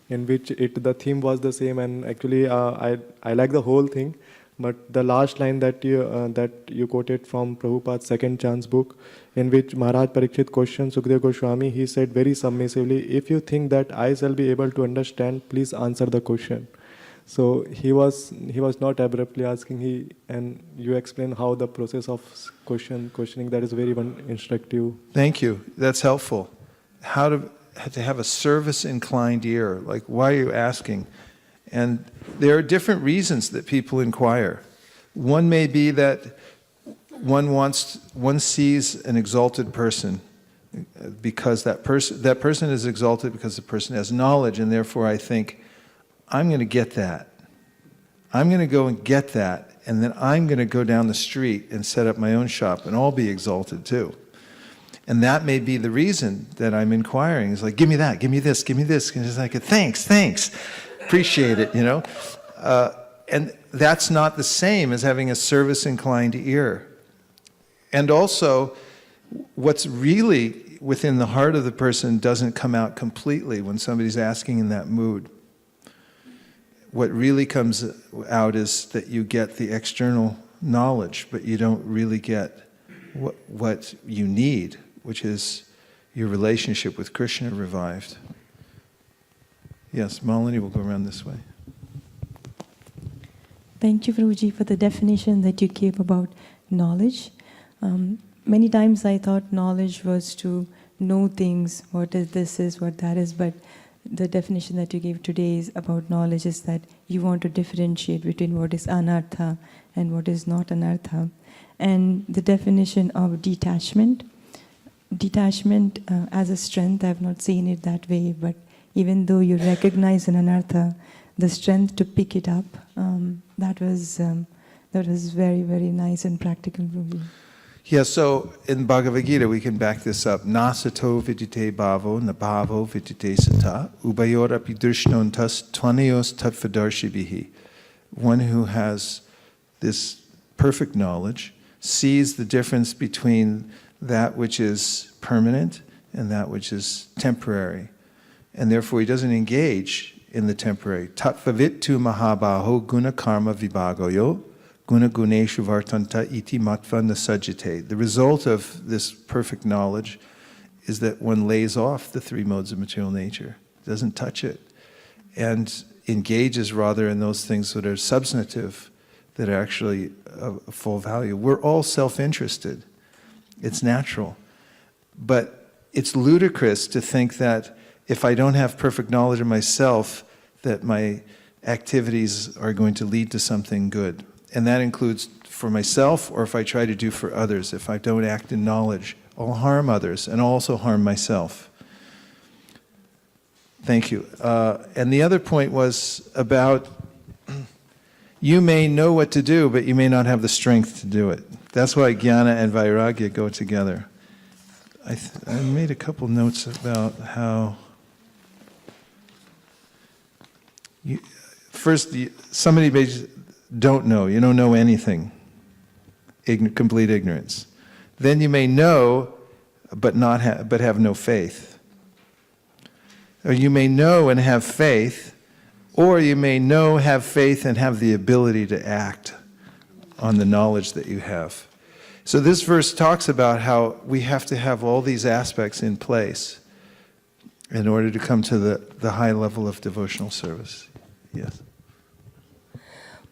in which the theme was the same. And actually, I like the whole thing, but the last line that you quoted from Prabhupada's Second Chance book, in which Maharaj Parikshit questioned Sukadeva Goswami, he said very submissively, if you think that I shall be able to understand, please answer the question. So he was not abruptly asking, and you explain how the process of questioning, that is very instructive. Thank you. That's helpful. How to have a service-inclined ear. Like, why are you asking? And there are different reasons that people inquire. One may be that one sees an exalted person because that person is exalted because the person has knowledge, and therefore I think, I'm going to get that. I'm going to go and get that, and then I'm going to go down the street and set up my own shop, and I'll be exalted too. And that may be the reason that I'm inquiring. It's like, give me that, give me this, give me this. And it's like, thanks, appreciate it, you know. And that's not the same as having a service-inclined ear. And also, what's really within the heart of the person doesn't come out completely when somebody's asking in that mood. What really comes out is that you get the external knowledge, but you don't really get what you need, which is your relationship with Krishna revived. Yes, Malini will go around this way. Thank you, Prabhuji, for the definition that you gave about knowledge. Many times I thought knowledge was to know things, what is this is, what that is, but the definition that you gave today is about knowledge is that you want to differentiate between what is anartha and what is not anartha. And the definition of detachment as a strength, I have not seen it that way, but even though you recognize an anartha, the strength to pick it up, that was very, very nice and practical. Yeah, so in Bhagavad Gita we can back this up. Nasato vidite bhavo, nabhavo vidite sata, ubayor api drishnontas tvanayos tatvadarshibhihi. One who has this perfect knowledge sees the difference between that which is permanent and that which is temporary. And therefore he doesn't engage in the temporary. Tatvavittu mahabaho guna karma vibhagoyo. Guna guneshu vartanta iti matva nasajjate. The result of this perfect knowledge is that one lays off the three modes of material nature, doesn't touch it, and engages rather in those things that are substantive, that are actually of full value. We're all self-interested. It's natural. But it's ludicrous to think that if I don't have perfect knowledge of myself, that my activities are going to lead to something good. And that includes for myself, or if I try to do for others. If I don't act in knowledge, I'll harm others and I'll also harm myself. Thank you. And the other point was about you may know what to do, but you may not have the strength to do it. That's why jnana and vairagya go together. I made a couple notes about how somebody may don't know. You don't know anything. Complete ignorance. Then you may know, but have no faith. Or you may know and have faith, or you may know, have faith, and have the ability to act on the knowledge that you have. So this verse talks about how we have to have all these aspects in place in order to come to the high level of devotional service. Yes.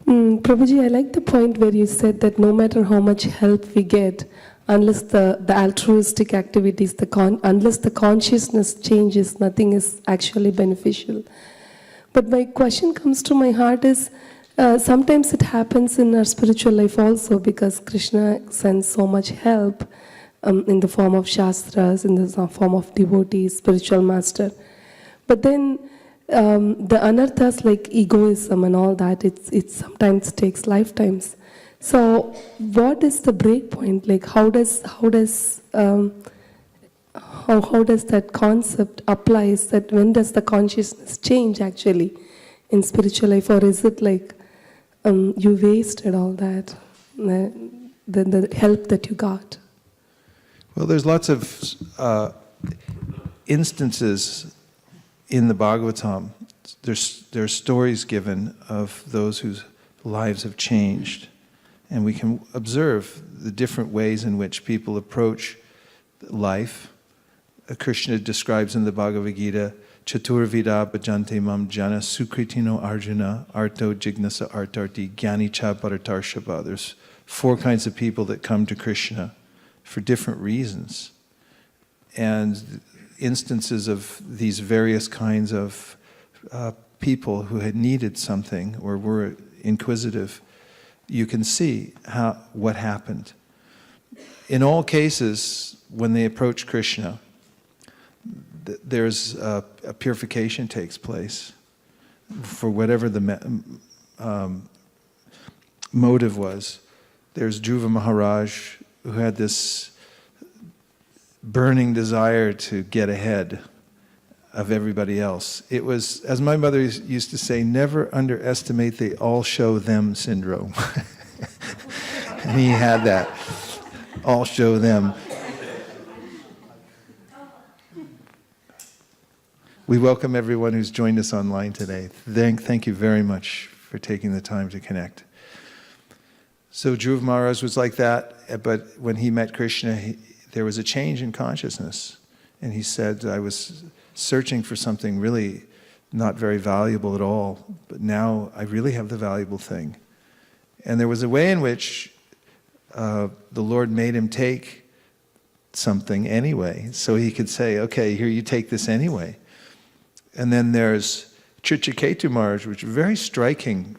Prabhuji, I like the point where you said that no matter how much help we get, unless the altruistic activities, unless the consciousness changes, nothing is actually beneficial. But my question comes to my heart is, sometimes it happens in our spiritual life also, because Krishna sends so much help in the form of shastras, in the form of devotees, spiritual master. But then the anarthas like egoism and all that, it sometimes takes lifetimes. So what is the break point? Like how does that concept applies, that when does the consciousness change actually in spiritual life, or is it like you wasted all that, the help that you got? Well, there's lots of instances in the Bhagavatam. There's stories given of those whose lives have changed, and we can observe the different ways in which people approach life. Krishna describes in the Bhagavad Gita, Chaturvida bhajante mam jana sukritino arjuna arto jignasa artarti gyani cha bharatarshava. There's 4 kinds of people that come to Krishna for different reasons. And instances of these various kinds of people who had needed something or were inquisitive, you can see what happened. In all cases, when they approach Krishna, there's a purification takes place. for whatever the motive was. There's Dhruva Maharaj, who had this burning desire to get ahead of everybody else. It was, as my mother used to say, never underestimate the all show them syndrome. And he had that, all show them. We welcome everyone who's joined us online today. Thank you very much for taking the time to connect. So Dhruva Maharaj was like that, but when he met Krishna, there was a change in consciousness. And he said, I was searching for something really not very valuable at all, but now I really have the valuable thing. And there was a way in which the Lord made him take something anyway, so he could say, okay, here, you take this anyway. And then there's Chitraketu Maharaj, which is very striking.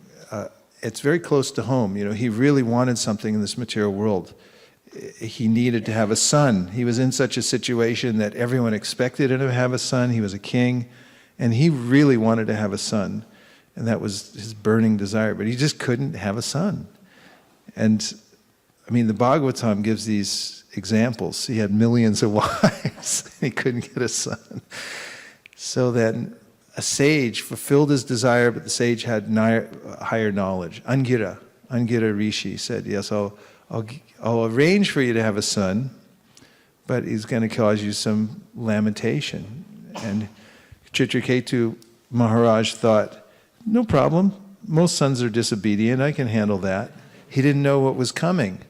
It's very close to home. You know, he really wanted something in this material world. He needed to have a son. He was in such a situation that everyone expected him to have a son. He was a king, and he really wanted to have a son. And that was his burning desire, but he just couldn't have a son. And, I mean, the Bhagavatam gives these examples. He had millions of wives, and he couldn't get a son. So then a sage fulfilled his desire, but the sage had higher knowledge. Angira Rishi said, yes, I'll arrange for you to have a son, but he's going to cause you some lamentation. And Chitraketu Maharaj thought, no problem, most sons are disobedient, I can handle that. He didn't know what was coming.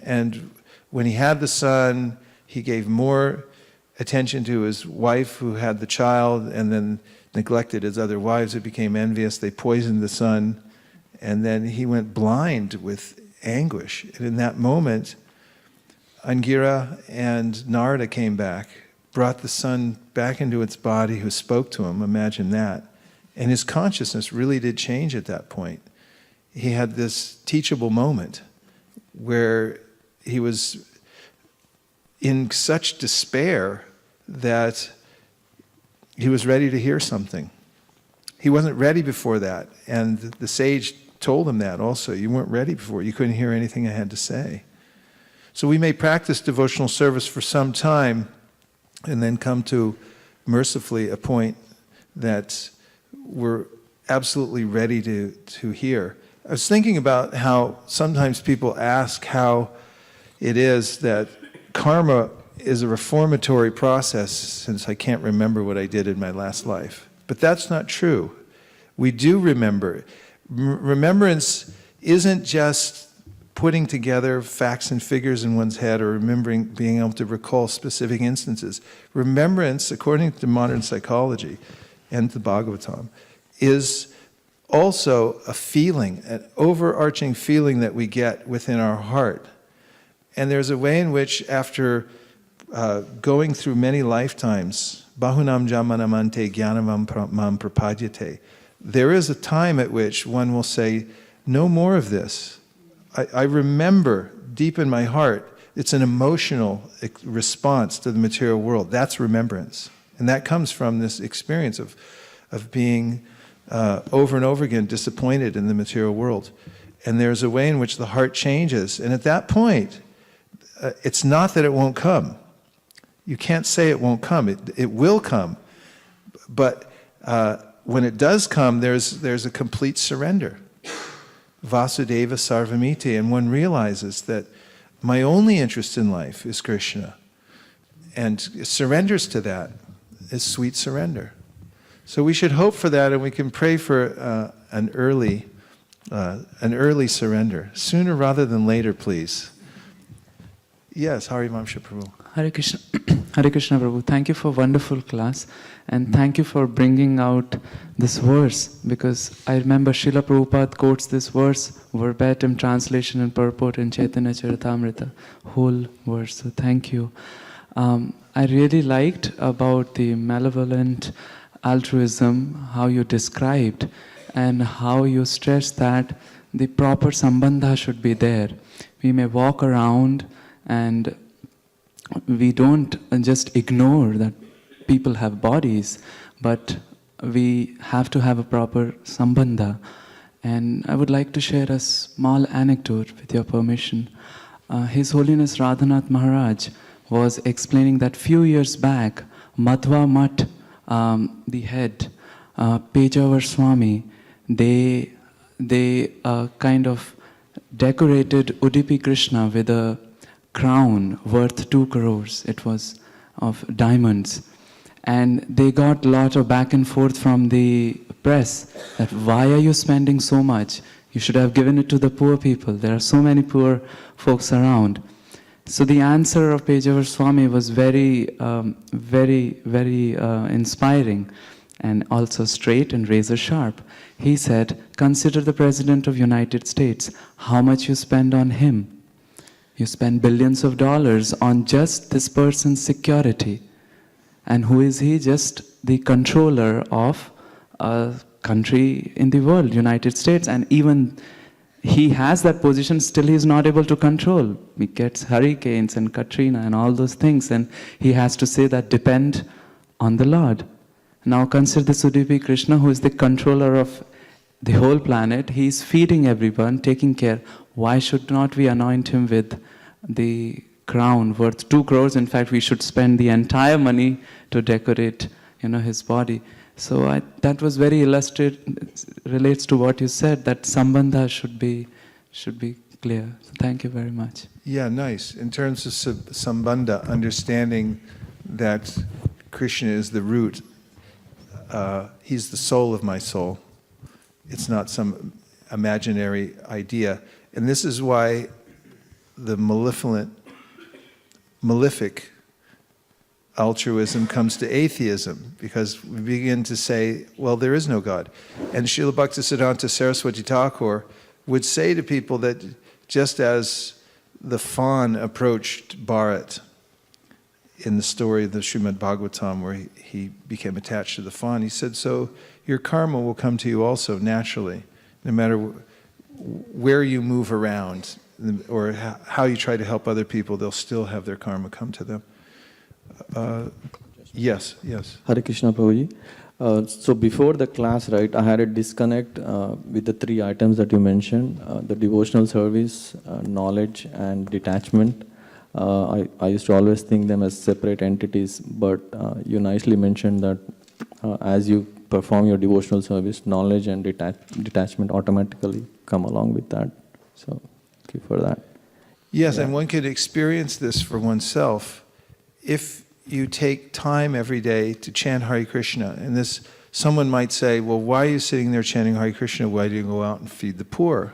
And when he had the son, he gave more attention to his wife who had the child and then neglected his other wives. It became envious. They poisoned the son. And then he went blind with anguish. And in that moment, Angira and Narada came back, brought the son back into its body, who spoke to him. Imagine that. And his consciousness really did change at that point. He had this teachable moment where he was in such despair that he was ready to hear something. He wasn't ready before that. And the sage told him that also. You weren't ready before. You couldn't hear anything I had to say. So we may practice devotional service for some time and then come to, mercifully, a point that we're absolutely ready to hear. I was thinking about how sometimes people ask how it is that karma is a reformatory process, since I can't remember what I did in my last life. But that's not true. We do remember. Remembrance isn't just putting together facts and figures in one's head or remembering, being able to recall specific instances. Remembrance, according to modern psychology and the Bhagavatam, is also a feeling, an overarching feeling that we get within our heart. And there's a way in which, after going through many lifetimes, bahunam jamanamante jnanam mam prapadyate, there is a time at which one will say, no more of this. I remember deep in my heart, it's an emotional response to the material world. That's remembrance. And that comes from this experience of being over and over again disappointed in the material world. And there's a way in which the heart changes. And at that point, it's not that it won't come. You can't say it won't come. It will come. But when it does come, there's a complete surrender. Vasudeva Sarvamiti, and one realizes that my only interest in life is Krishna. And surrenders to that is sweet surrender. So we should hope for that, and we can pray for an early surrender, sooner rather than later, please. Yes, Hari Vamsha Prabhu. Hare Krishna, Hare Krishna Prabhu. Thank you for wonderful class, and thank you for bringing out this verse, because I remember Srila Prabhupada quotes this verse, verbatim translation and purport in Chaitanya Charitamrita, whole verse. So thank you. I really liked about the malevolent altruism, how you described, and how you stressed that the proper sambandha should be there. We may walk around and we don't just ignore that people have bodies, but we have to have a proper sambandha. And I would like to share a small anecdote with your permission. His Holiness Radhanath Maharaj was explaining that few years back, Madhva Mutt, the head, Pejavar Swami, they kind of decorated Udupi Krishna with a crown worth 2 crores. It was of diamonds. And they got a lot of back and forth from the press that why are you spending so much? You should have given it to the poor people. There are so many poor folks around. So the answer of Pejavar Swami was very inspiring and also straight and razor sharp. He said, consider the President of United States, how much you spend on him. You spend billions of dollars on just this person's security. And who is he? Just the controller of a country in the world, United States. And even he has that position, still he's not able to control. He gets hurricanes and Katrina and all those things, and he has to say that depend on the Lord. Now consider the Udupi Krishna, who is the controller of the whole planet. He is feeding everyone, taking care. Why should not we anoint him with the crown worth 2 crores? In fact, we should spend the entire money to decorate, his body. So that was very illustrative, relates to what you said, that sambandha should be clear. So thank you very much. Yeah, nice. In terms of sambandha, understanding that Krishna is the root, he's the soul of my soul. It's not some imaginary idea. And this is why the malefic altruism comes to atheism, because we begin to say, well, there is no God. And Srila Bhaktisiddhanta Saraswati Thakur would say to people that just as the fawn approached Bharat in the story of the Srimad Bhagavatam, where he became attached to the fawn, he said, so your karma will come to you also naturally, no matter where you move around or how you try to help other people, they'll still have their karma come to them. Yes. Hare Krishna Prabhuji. So before the class, right, I had a disconnect with the 3 items that you mentioned, the devotional service, knowledge, and detachment. I used to always think them as separate entities, but you nicely mentioned that as you perform your devotional service, knowledge and detachment automatically come along with that. So thank you for that. Yes, and one could experience this for oneself if you take time every day to chant Hare Krishna. And this, someone might say, well, why are you sitting there chanting Hare Krishna? Why do you go out and feed the poor?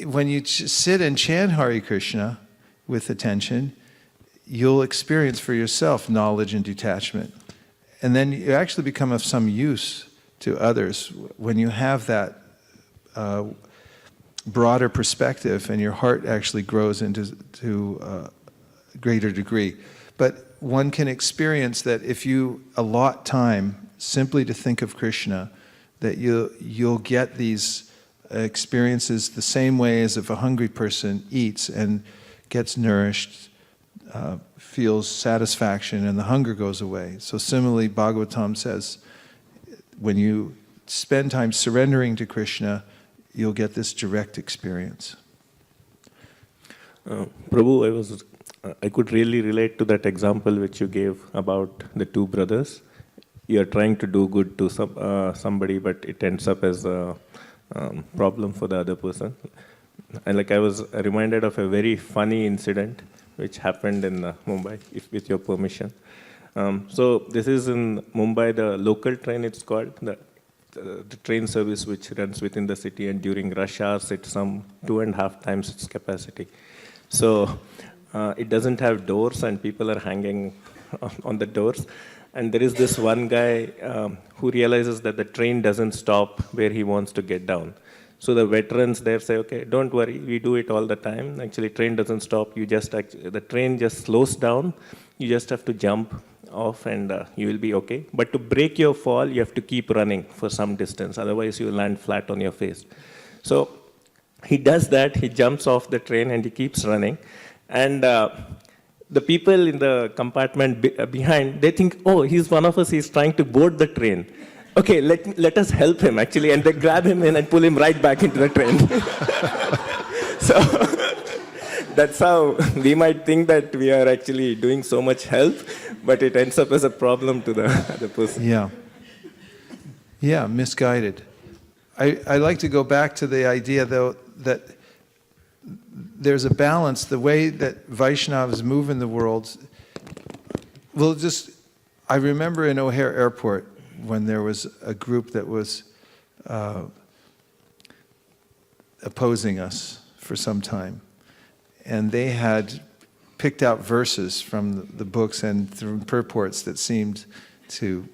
When you sit and chant Hare Krishna with attention, you'll experience for yourself knowledge and detachment. And then you actually become of some use to others when you have that broader perspective, and your heart actually grows into a greater degree. But one can experience that if you allot time simply to think of Krishna, that you'll get these experiences the same way as if a hungry person eats and gets nourished, feels satisfaction, and the hunger goes away. So similarly, Bhagavatam says, when you spend time surrendering to Krishna, you'll get this direct experience. Prabhu, I could really relate to that example which you gave about the 2 brothers. You are trying to do good to somebody, but it ends up as a problem for the other person. And I was reminded of a very funny incident which happened in Mumbai, with your permission. So this is in Mumbai, the local train, it's called, the train service which runs within the city, and during rush hours it's some 2.5 times its capacity. So it doesn't have doors, and people are hanging on the doors. And there is this one guy who realizes that the train doesn't stop where he wants to get down. So the veterans there say, okay, don't worry, we do it all the time. Actually, train doesn't stop. The train just slows down. You just have to jump off and you will be okay. But to break your fall, you have to keep running for some distance. Otherwise, you will land flat on your face. So he does that. He jumps off the train and he keeps running. And the people in the compartment behind, they think, oh, he's one of us, he's trying to board the train. Okay, let us help him actually, and they grab him in and pull him right back into the train. So that's how we might think that we are actually doing so much help, but it ends up as a problem to the other person. Yeah, misguided. I like to go back to the idea, though, that there's a balance. The way that Vaishnavas move in the world, I remember in O'Hare Airport when there was a group that was opposing us for some time. And they had picked out verses from the books and from purports that seemed to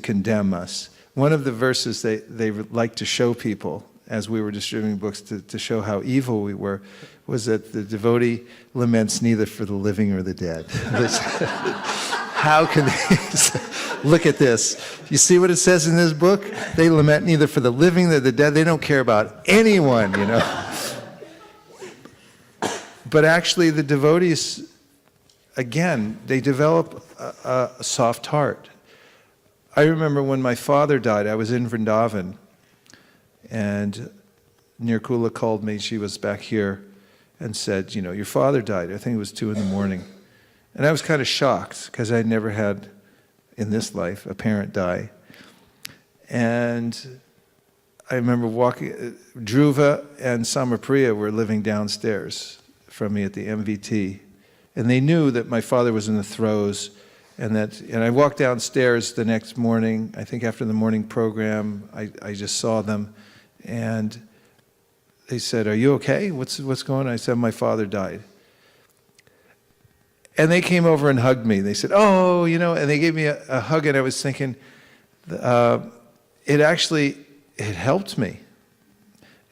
condemn us. One of the verses they would like to show people as we were distributing books to show how evil we were was that the devotee laments neither for the living or the dead. How can they look at this? You see what it says in this book? They lament neither for the living nor the dead. They don't care about anyone, you know. But actually the devotees, again, they develop a soft heart. I remember when my father died, I was in Vrindavan, and Nirkula called me, she was back here, and said, you know, your father died. I think it was 2 a.m. And I was kind of shocked, because I'd never had, in this life, a parent die. And I remember walking, Dhruva and Samapriya were living downstairs from me at the MVT, and they knew that my father was in the throes, and I walked downstairs the next morning, I think after the morning program, I just saw them, and they said, are you okay? What's going on? I said, my father died. And they came over and hugged me. They said, oh, you know, and they gave me a hug, and I was thinking, it helped me.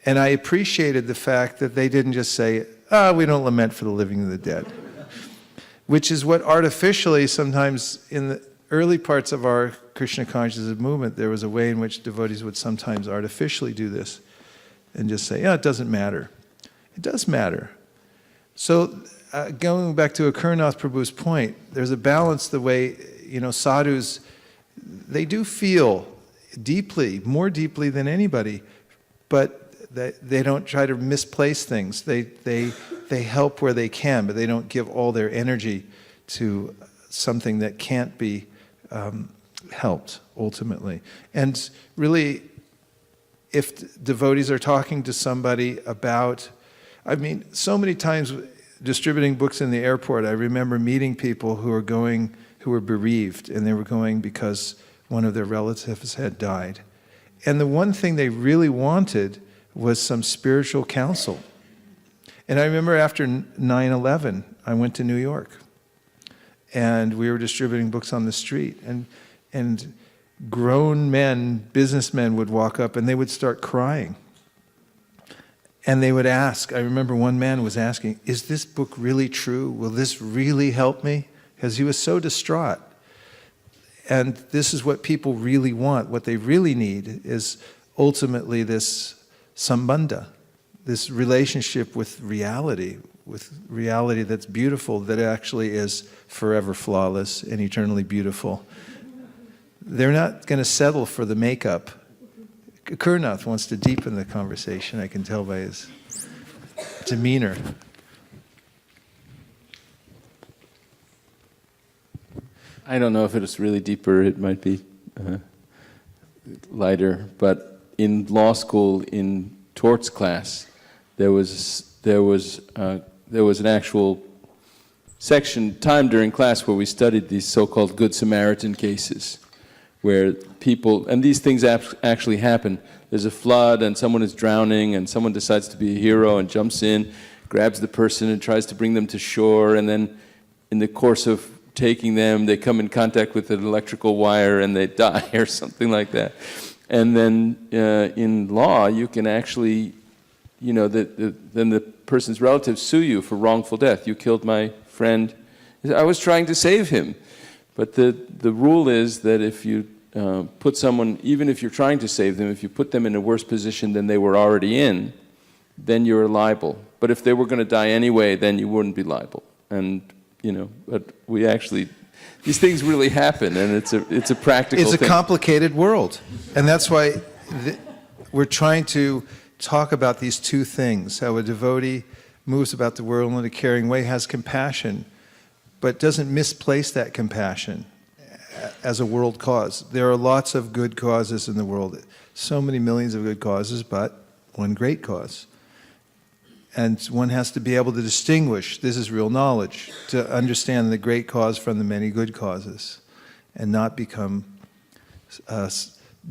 And I appreciated the fact that they didn't just say, we don't lament for the living and the dead. Which is what artificially, sometimes in the early parts of our Krishna consciousness movement, there was a way in which devotees would sometimes artificially do this and just say, it doesn't matter. It does matter. So going back to Akurnath Prabhu's point, there's a balance the way, you know, sadhus, they do feel deeply, more deeply than anybody, but they don't try to misplace things. They help where they can, but they don't give all their energy to something that can't be helped, ultimately. And really, if devotees are talking to somebody about, I mean, so many times distributing books in the airport, I remember meeting people who were bereaved, and they were going because one of their relatives had died. And the one thing they really wanted was some spiritual counsel. And I remember after 9/11, I went to New York, and we were distributing books on the street, and grown men, businessmen would walk up and they would start crying. And they would ask, I remember one man was asking, is this book really true? Will this really help me? Because he was so distraught. And this is what people really want. What they really need is ultimately this sambandha, this relationship with reality that's beautiful, that actually is forever flawless and eternally beautiful. They're not going to settle for the makeup. Kurnath wants to deepen the conversation, I can tell by his demeanor. I don't know if it's really deeper, it might be lighter, but in law school, in torts class, there was an actual time during class where we studied these so-called Good Samaritan cases, where people, and these things actually happen. There's a flood and someone is drowning and someone decides to be a hero and jumps in, grabs the person and tries to bring them to shore, and then in the course of taking them, they come in contact with an electrical wire and they die or something like that. And then in law, you can actually, you know, then the person's relatives sue you for wrongful death. You killed my friend. I was trying to save him. But the rule is that if you put someone, even if you're trying to save them, if you put them in a worse position than they were already in, then you're liable. But if they were going to die anyway, then you wouldn't be liable. and but we actually, these things really happen, and it's a practical It's a thing. complicated world. And that's why we're trying to talk about these two things, how a devotee moves about the world in a caring way, has compassion, but doesn't misplace that compassion as a world cause. There are lots of good causes in the world, so many millions of good causes, but one great cause. And one has to be able to distinguish, this is real knowledge, to understand the great cause from the many good causes, and not become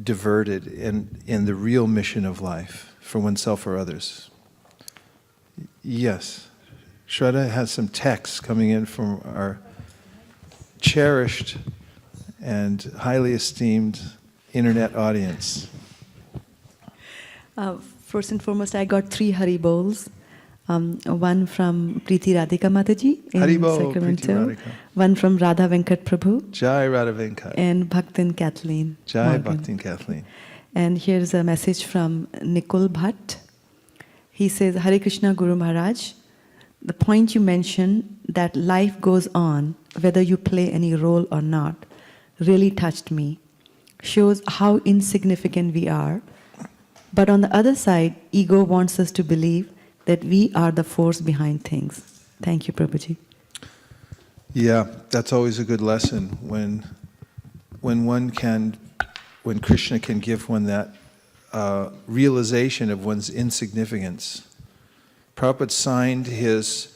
diverted in the real mission of life for oneself or others. Yes, Shraddha has some texts coming in from our cherished and highly esteemed internet audience. First and foremost, I got 3 Hari Bols. One from Preeti Radhika Mataji in Hari Bol, Sacramento. Preeti Radhika. One from Radha Venkat Prabhu. Jai Radha Venkat. And Bhaktin Kathleen. Jai Morgan. Bhaktin Kathleen. And here's a message from Nikul Bhatt. He says, Hare Krishna Guru Maharaj, the point you mentioned that life goes on whether you play any role or not really touched me. Shows how insignificant we are. But on the other side, ego wants us to believe that we are the force behind things. Thank you, Prabhuji. Yeah, that's always a good lesson when Krishna can give one that realization of one's insignificance. Prabhupada signed his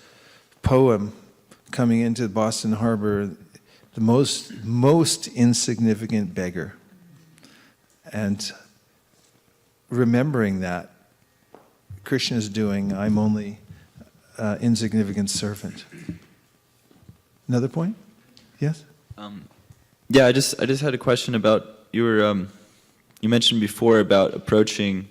poem coming into Boston Harbor, the most insignificant beggar. And remembering that, Krishna is doing, I'm only insignificant servant. Another point? Yes? Yeah, I just had a question about, you mentioned before about approaching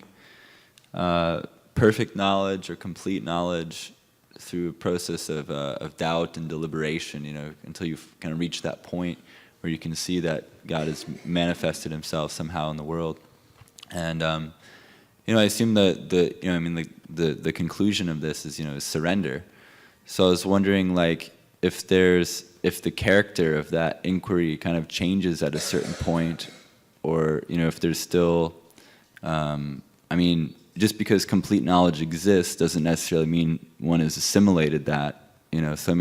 perfect knowledge or complete knowledge through a process of doubt and deliberation, until you've kind of reached that point where you can see that God has manifested himself somehow in the world. And I assume that the conclusion of this is is surrender. So I was wondering, if the character of that inquiry kind of changes at a certain point, or if there's still, just because complete knowledge exists doesn't necessarily mean one has assimilated that. So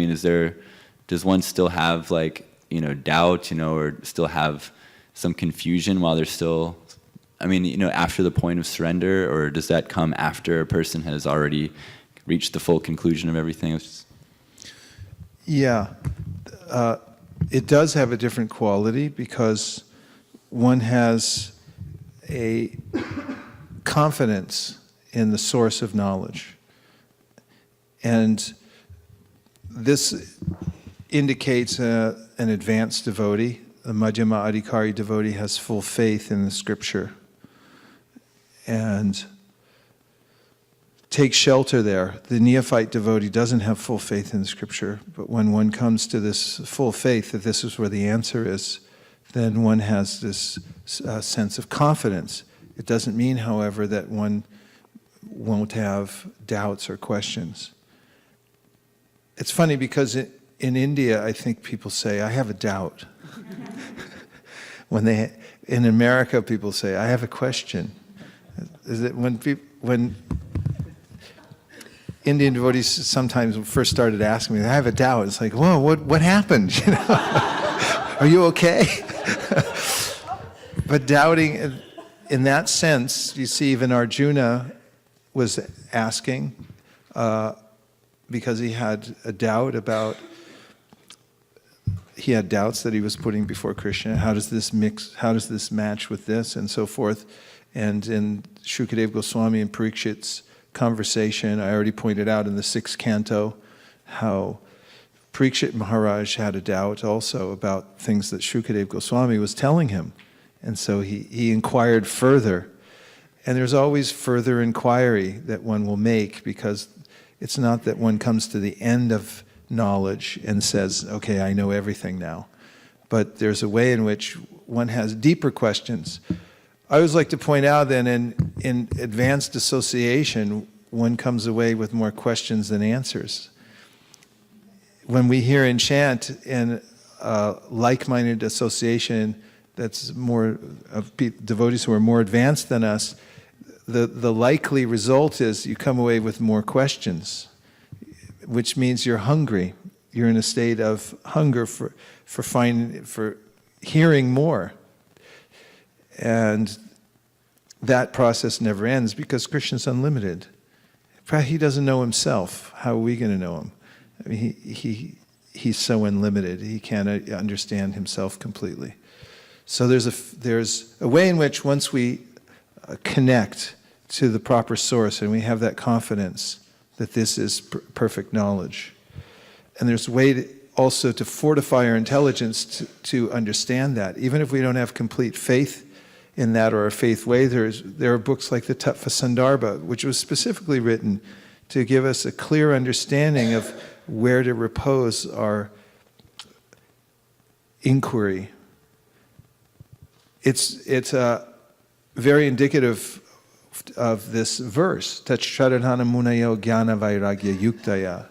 does one still have doubt, or still have some confusion while they're still, after the point of surrender, or does that come after a person has already reached the full conclusion of everything? Yeah, it does have a different quality because one has a confidence in the source of knowledge. And this indicates an advanced devotee. The Madhyama Adhikari devotee has full faith in the scripture and takes shelter there. The neophyte devotee doesn't have full faith in the scripture, but when one comes to this full faith that this is where the answer is, then one has this sense of confidence. It doesn't mean, however, that one won't have doubts or questions. It's funny because in India, I think people say, I have a doubt. In America, people say, I have a question. Is it when Indian devotees sometimes first started asking me, I have a doubt. It's like, whoa, what happened? Are you okay? But doubting, in that sense, you see even Arjuna was asking because he had a doubt about, he had doubts that he was putting before Krishna. How does this mix, how does this match with this, and so forth. And in Shukadeva Goswami and Parikshit's conversation, I already pointed out in the 6th canto how Parikshit Maharaj had a doubt also about things that Shukadeva Goswami was telling him. And so he inquired further. And there's always further inquiry that one will make, because it's not that one comes to the end of knowledge and says, okay, I know everything now. But there's a way in which one has deeper questions. I always like to point out that in advanced association, one comes away with more questions than answers. when we hear and chant in a like-minded association that's more of devotees who are more advanced than us, the likely result is you come away with more questions, which means you're hungry. You're in a state of hunger for hearing more. And that process never ends because Krishna's unlimited. He doesn't know himself. How are we going to know him? I mean, he's so unlimited. He can't understand himself completely. So there's a way in which once we connect to the proper source and we have that confidence that this is perfect knowledge. And there's a way also to fortify our intelligence to understand that. Even if we don't have complete faith in that or a faith way, there are books like the Tattva Sandarbha, which was specifically written to give us a clear understanding of where to repose our inquiry. It's very indicative of this verse, Tachcharadhana Munayo Jnana Vairagya Yuktaya,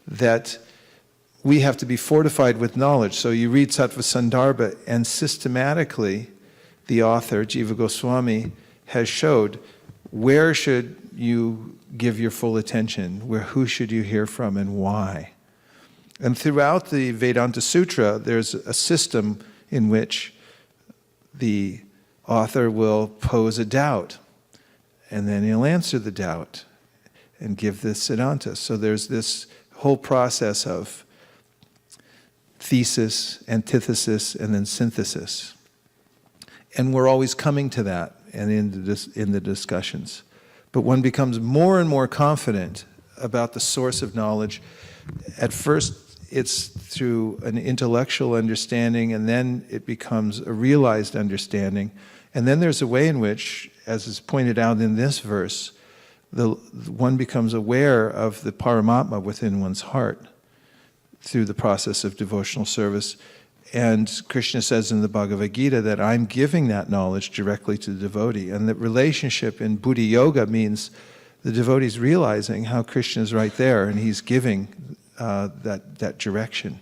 that we have to be fortified with knowledge. So you read Tattva Sandarbha, and systematically the author, Jiva Goswami, has showed where should you give your full attention, who should you hear from, and why. And throughout the Vedanta Sutra, there's a system in which the author will pose a doubt, and then he'll answer the doubt and give the Siddhanta. So there's this whole process of thesis, antithesis, and then synthesis. And we're always coming to that and in the discussions. But one becomes more and more confident about the source of knowledge. At first, it's through an intellectual understanding, and then it becomes a realized understanding. And then there's a way in which, as is pointed out in this verse, one becomes aware of the Paramatma within one's heart through the process of devotional service. And Krishna says in the Bhagavad Gita that I'm giving that knowledge directly to the devotee. And the relationship in Buddhi Yoga means the devotee's realizing how Krishna is right there and he's giving that direction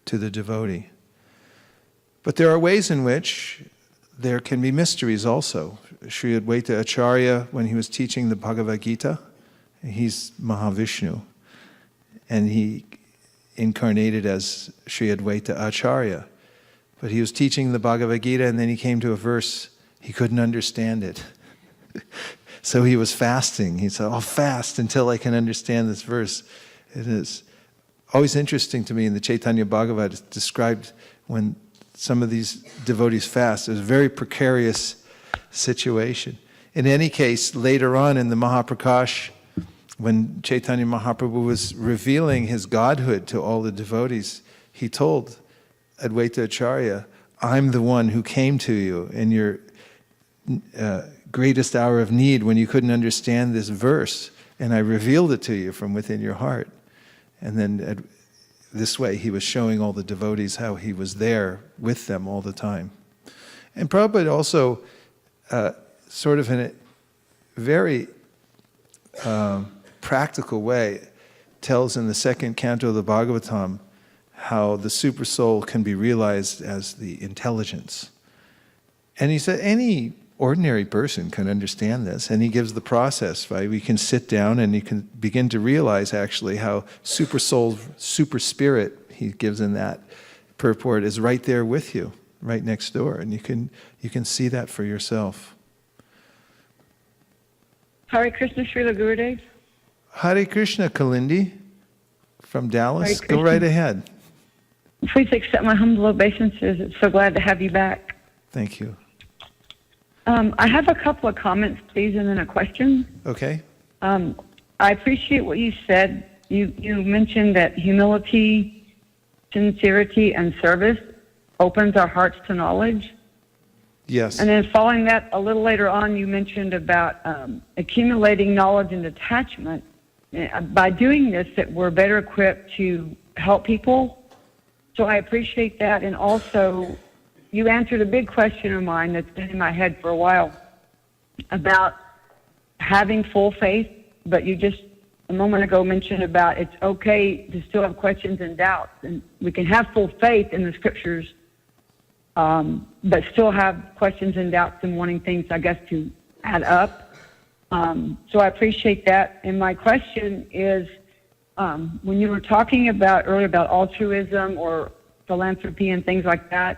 to the devotee. But there are ways in which there can be mysteries also. Sri Advaita Acharya, when he was teaching the Bhagavad Gita, he's Mahavishnu, and he incarnated as Sri Advaita Acharya. But he was teaching the Bhagavad Gita, and then he came to a verse, he couldn't understand it. So he was fasting. He said, I'll fast until I can understand this verse. It is always interesting to me in the Chaitanya Bhagavad, it's described when some of these devotees fast. It was a very precarious situation. In any case, later on in the Mahaprakash, when Chaitanya Mahaprabhu was revealing his godhood to all the devotees, he told Advaita Acharya, I'm the one who came to you in your greatest hour of need when you couldn't understand this verse, and I revealed it to you from within your heart. And then this way he was showing all the devotees how he was there with them all the time. And Prabhupada also, sort of in a very practical way, tells in the second canto of the Bhagavatam how the super soul can be realized as the intelligence. And he said any ordinary person can understand this, and he gives the process, right? We can sit down and you can begin to realize actually how super soul, super spirit, he gives in that purport, is right there with you, right next door, and you can see that for yourself. Hare Krishna, Srila Gurudev. Hare Krishna, Kalindi from Dallas. Hare Go right ahead. Please accept my humble obeisances. So glad to have you back. Thank you. I have a couple of comments, please, and then a question. Okay. I appreciate what you said. You mentioned that humility, sincerity, and service opens our hearts to knowledge. Yes. And then following that, a little later on, you mentioned about accumulating knowledge and detachment. By doing this, that we're better equipped to help people. So I appreciate that. And also, you answered a big question of mine that's been in my head for a while about having full faith, but you just a moment ago mentioned about it's okay to still have questions and doubts, and we can have full faith in the scriptures, but still have questions and doubts and wanting things, I guess, to add up. So I appreciate that. And my question is, when you were talking about earlier about altruism or philanthropy and things like that,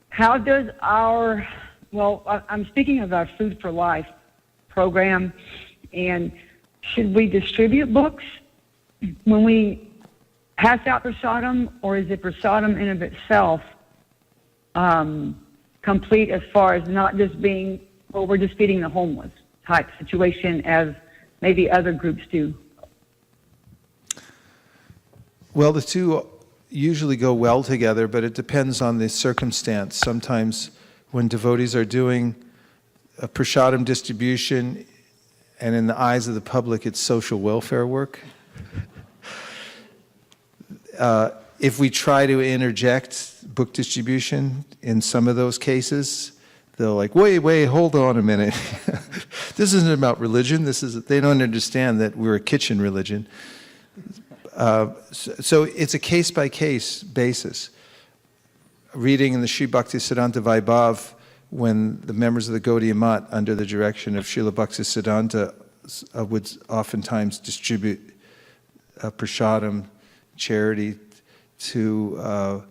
how does I'm speaking of our Food for Life program, and should we distribute books when we pass out prasadam, or is it prasadam in of itself complete as far as not just being, well, we're just feeding the homeless type situation as maybe other groups do? Well, the two usually go well together, but it depends on the circumstance. Sometimes when devotees are doing a prasadam distribution, and in the eyes of the public, it's social welfare work. If we try to interject book distribution in some of those cases, they're like, wait, hold on a minute. This isn't about religion. They don't understand that we're a kitchen religion. So it's a case-by-case basis. Reading in the Sri Bhaktisiddhanta Vaibhav, when the members of the Gaudiya Math, under the direction of Srila Bhaktisiddhanta, would oftentimes distribute prasadam, charity, to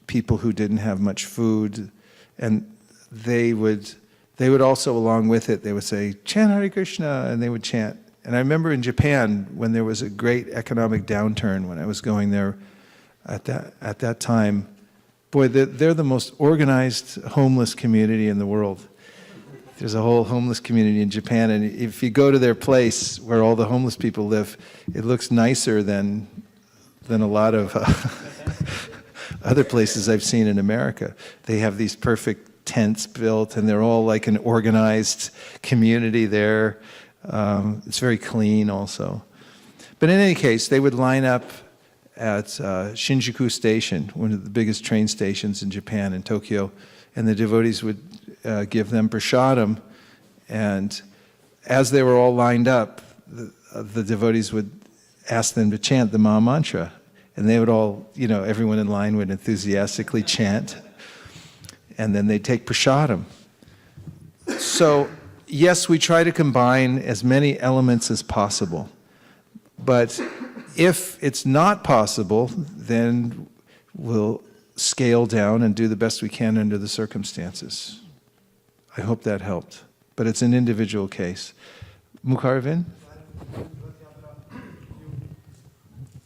people who didn't have much food, and they would also, along with it, they would say, "Chant Hare Krishna," and they would chant. And I remember in Japan, when there was a great economic downturn, when I was going there at that time, boy, they're the most organized homeless community in the world. There's a whole homeless community in Japan, and if you go to their place where all the homeless people live, it looks nicer than a lot of other places I've seen in America. They have these perfect tents built, and they're all like an organized community there. It's very clean also. But in any case, they would line up at Shinjuku Station, one of the biggest train stations in Japan, in Tokyo, and the devotees would give them prasadam, and as they were all lined up, the devotees would ask them to chant the Maha Mantra, and they would all, everyone in line would enthusiastically chant, and then they'd take prasadam. So, yes, we try to combine as many elements as possible, but if it's not possible, then we'll scale down and do the best we can under the circumstances. I hope that helped, but it's an individual case. Mukharvin?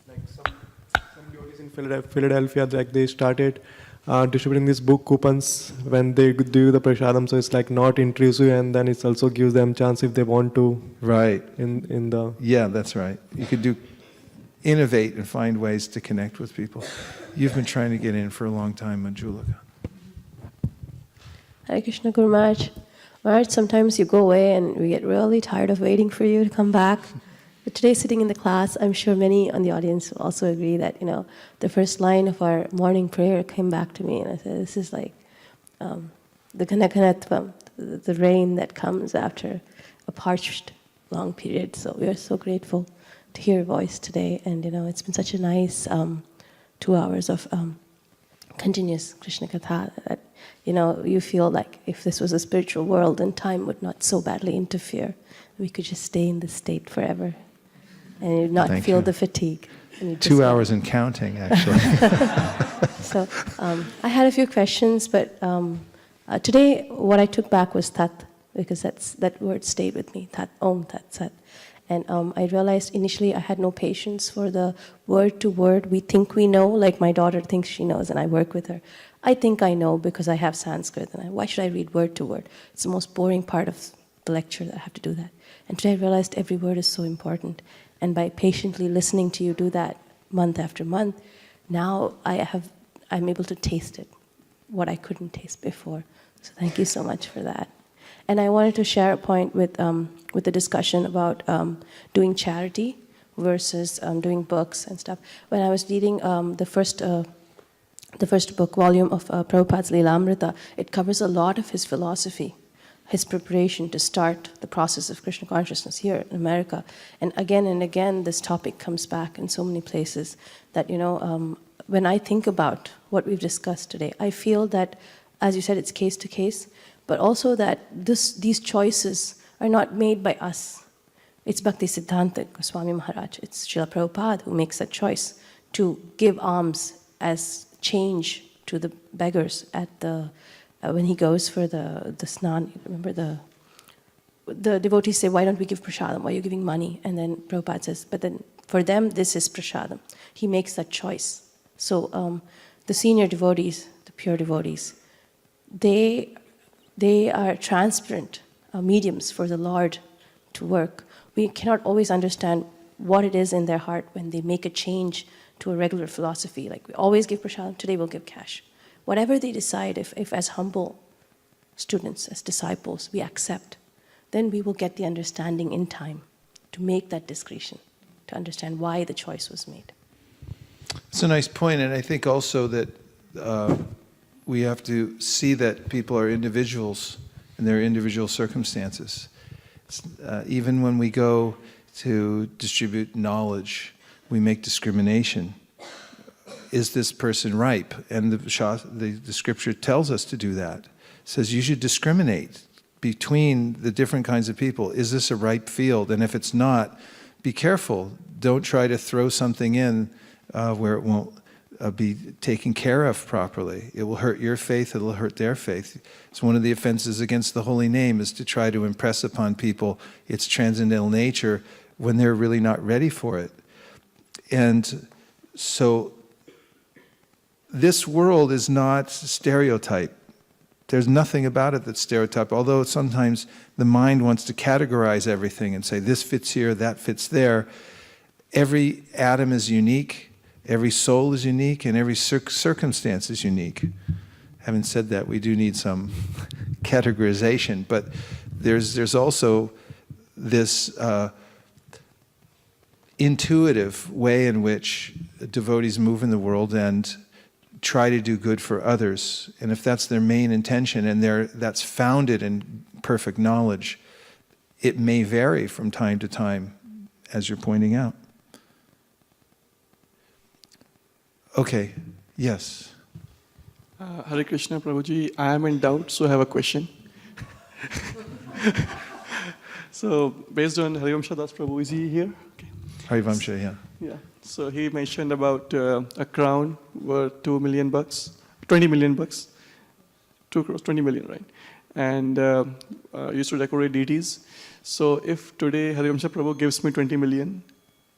Like some devotees in Philadelphia, like they started distributing these book coupons when they do the prasadam, so it's like not intrusive, and then it also gives them chance if they want to. Right. In the. Yeah, that's right. You could innovate and find ways to connect with people. You've been trying to get in for a long time, Manjulika. Hare Krishna Guru Maharaj. Maharaj, sometimes you go away and we get really tired of waiting for you to come back. But today, sitting in the class, I'm sure many on the audience will also agree that, the first line of our morning prayer came back to me, and I said, this is like the Ganaganatvam, the rain that comes after a parched, long period. So we are so grateful to hear your voice today, and it's been such a nice 2 hours of continuous Krishna Katha that you feel like if this was a spiritual world, then time would not so badly interfere. We could just stay in this state forever, and you'd not feel the fatigue. 2 hours and counting, actually. So I had a few questions, but today what I took back was Tat, because that word stayed with me, Tat, Om, Tat, Sat. And I realized initially I had no patience for the word to word. We think we know, like my daughter thinks she knows, and I work with her. I think I know because I have Sanskrit, and why should I read word to word? It's the most boring part of the lecture that I have to do that. And today I realized every word is so important. And by patiently listening to you do that month after month, now I'm able to taste it, what I couldn't taste before. So thank you so much for that. And I wanted to share a point with the discussion about doing charity versus doing books and stuff. When I was reading the first book, volume of Prabhupada's Leelamrita, it covers a lot of his philosophy. his preparation to start the process of Krishna consciousness here in America. And again, this topic comes back in so many places that, when I think about what we've discussed today, I feel that, as you said, it's case to case, but also that these choices are not made by us. It's Bhaktisiddhanta Goswami Maharaj, it's Srila Prabhupada who makes that choice to give alms as change to the beggars at when he goes for the snan. Remember the devotees say, why don't we give prasadam? Why are you giving money? And then Prabhupada says, but then for them, this is prasadam. He makes that choice. So the senior devotees, the pure devotees, they are transparent mediums for the Lord to work. We cannot always understand what it is in their heart when they make a change to a regular philosophy. Like we always give prasadam, today we'll give cash. Whatever they decide, if as humble students, as disciples, we accept, then we will get the understanding in time to make that discretion, to understand why the choice was made. It's a nice point, and I think also that we have to see that people are individuals in their individual circumstances. Even when we go to distribute knowledge, we make discrimination. Is this person ripe? And the scripture tells us to do that. It says you should discriminate between the different kinds of people. Is this a ripe field? And if it's not, be careful. Don't try to throw something in where it won't be taken care of properly. It will hurt your faith, it will hurt their faith. It's one of the offenses against the holy name is to try to impress upon people its transcendental nature when they're really not ready for it. And so this world is not stereotype. There's nothing about it that's stereotype, although sometimes the mind wants to categorize everything and say this fits here, that fits there. Every atom is unique, every soul is unique, and every circumstance is unique. Having said that, we do need some categorization, but there's also this intuitive way in which devotees move in the world and try to do good for others. And if that's their main intention and that's founded in perfect knowledge, it may vary from time to time, as you're pointing out. Okay, yes. Hare Krishna, Prabhuji. I am in doubt, so I have a question. So, based on Harivamsha Das Prabhu, is he here? Okay. Harivamsha, yeah. Yeah. So he mentioned about a crown worth $2 million, $20 million, 2 crores, 20 million, right? And used to decorate deities. So if today Harivamsha Prabhu gives me 20 million,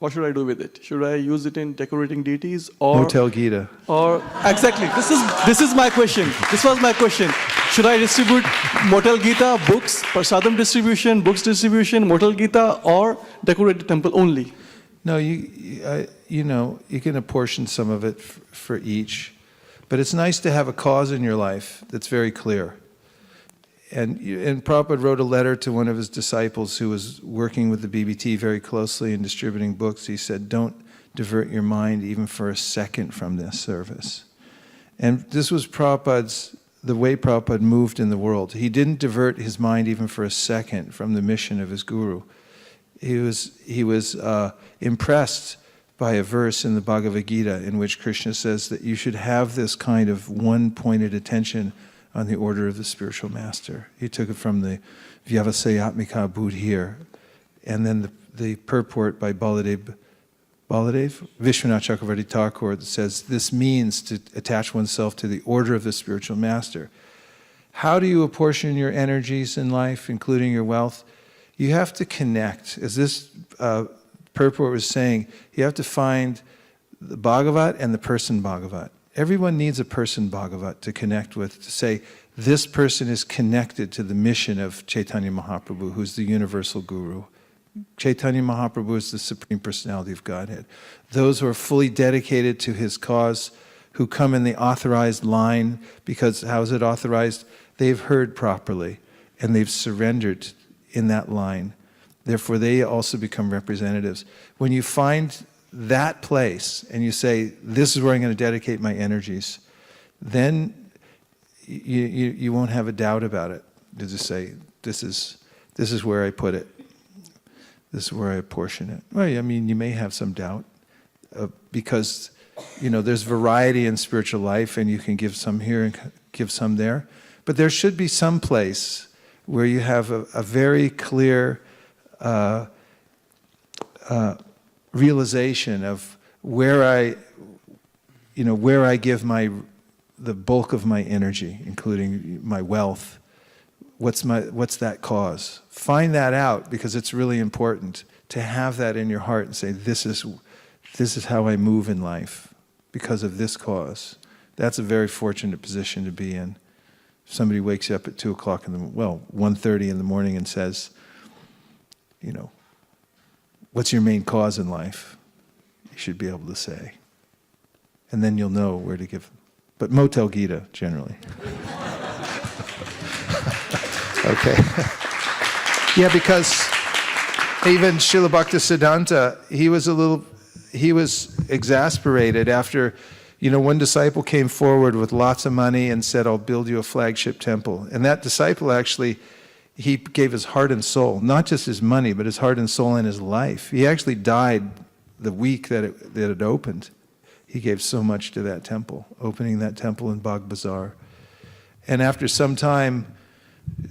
what should I do with it? Should I use it in decorating deities or Motel Gita? Or exactly, this is my question. This was my question. Should I distribute Motel Gita, books, prasadam distribution, books distribution, Motel Gita, or decorate the temple only? No, you can apportion some of it for each, but it's nice to have a cause in your life that's very clear. And Prabhupada wrote a letter to one of his disciples who was working with the BBT very closely and distributing books. He said, don't divert your mind even for a second from this service. And this was the way Prabhupada moved in the world. He didn't divert his mind even for a second from the mission of his guru. He was impressed by a verse in the Bhagavad Gita in which Krishna says that you should have this kind of one-pointed attention on the order of the spiritual master. He took it from the Vyavasayatmika Buddhir, and then the purport by Baladev, Vishwanath Chakravarti Thakur, that says this means to attach oneself to the order of the spiritual master. How do you apportion your energies in life, including your wealth? You have to connect. As this purport was saying, you have to find the Bhagavat and the person Bhagavat. Everyone needs a person Bhagavat to connect with, to say, this person is connected to the mission of Chaitanya Mahaprabhu, who's the universal guru. Chaitanya Mahaprabhu is the Supreme Personality of Godhead. Those who are fully dedicated to his cause, who come in the authorized line, because how is it authorized? They've heard properly, and they've surrendered in that line. Therefore, they also become representatives. When you find that place and you say, this is where I'm going to dedicate my energies, then you won't have a doubt about it. You just say, this is where I put it. This is where I apportion it. Well, I mean, you may have some doubt because, there's variety in spiritual life, and you can give some here and give some there. But there should be some place where you have a very clear realization of where I give the bulk of my energy, including my wealth. What's that cause? Find that out, because it's really important to have that in your heart and say, this is how I move in life because of this cause. That's a very fortunate position to be in. If somebody wakes you up at 1:30 in the morning and says, what's your main cause in life? You should be able to say. And then you'll know where to give them. But Motel Gita, generally. Okay. Yeah, because even Srila Bhaktisiddhanta, he was exasperated after, one disciple came forward with lots of money and said, I'll build you a flagship temple. And that disciple actually, he gave his heart and soul, not just his money, but his heart and soul and his life. He actually died the week that it opened. He gave so much to that temple, opening that temple in Bagh Bazar. And after some time,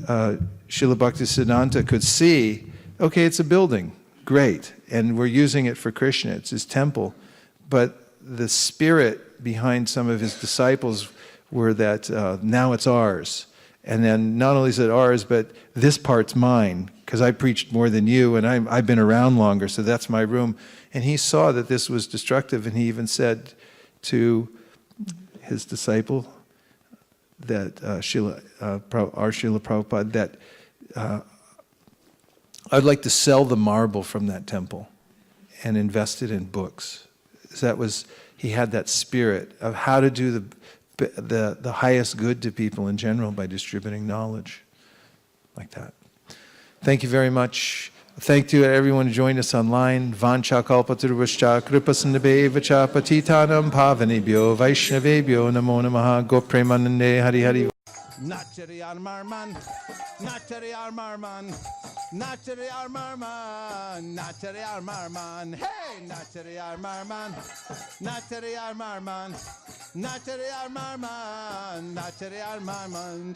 Srila Bhaktisiddhanta could see, okay, it's a building, great, and we're using it for Krishna, it's his temple. But the spirit behind some of his disciples were that now it's ours. And then not only is it ours, but this part's mine, because I preached more than you, and I've been around longer, so that's my room. And he saw that this was destructive, and he even said to his disciple, that our Srila Prabhupada, that I'd like to sell the marble from that temple and invest it in books. He had that spirit of how to do the highest good to people in general by distributing knowledge like that. Thank you very much. Thank you to everyone who joined us online. Vancha kalpataruvascha kripasannabhevacha patitanam pavanebhyo vaishnavebhyo namo namaha gopremanande hari hari. Nachari armarman, nachari armarman, nachari armarman, nachari armarman, hey, nachari armarman, nachari armarman, nachari armarman, nachari armarman.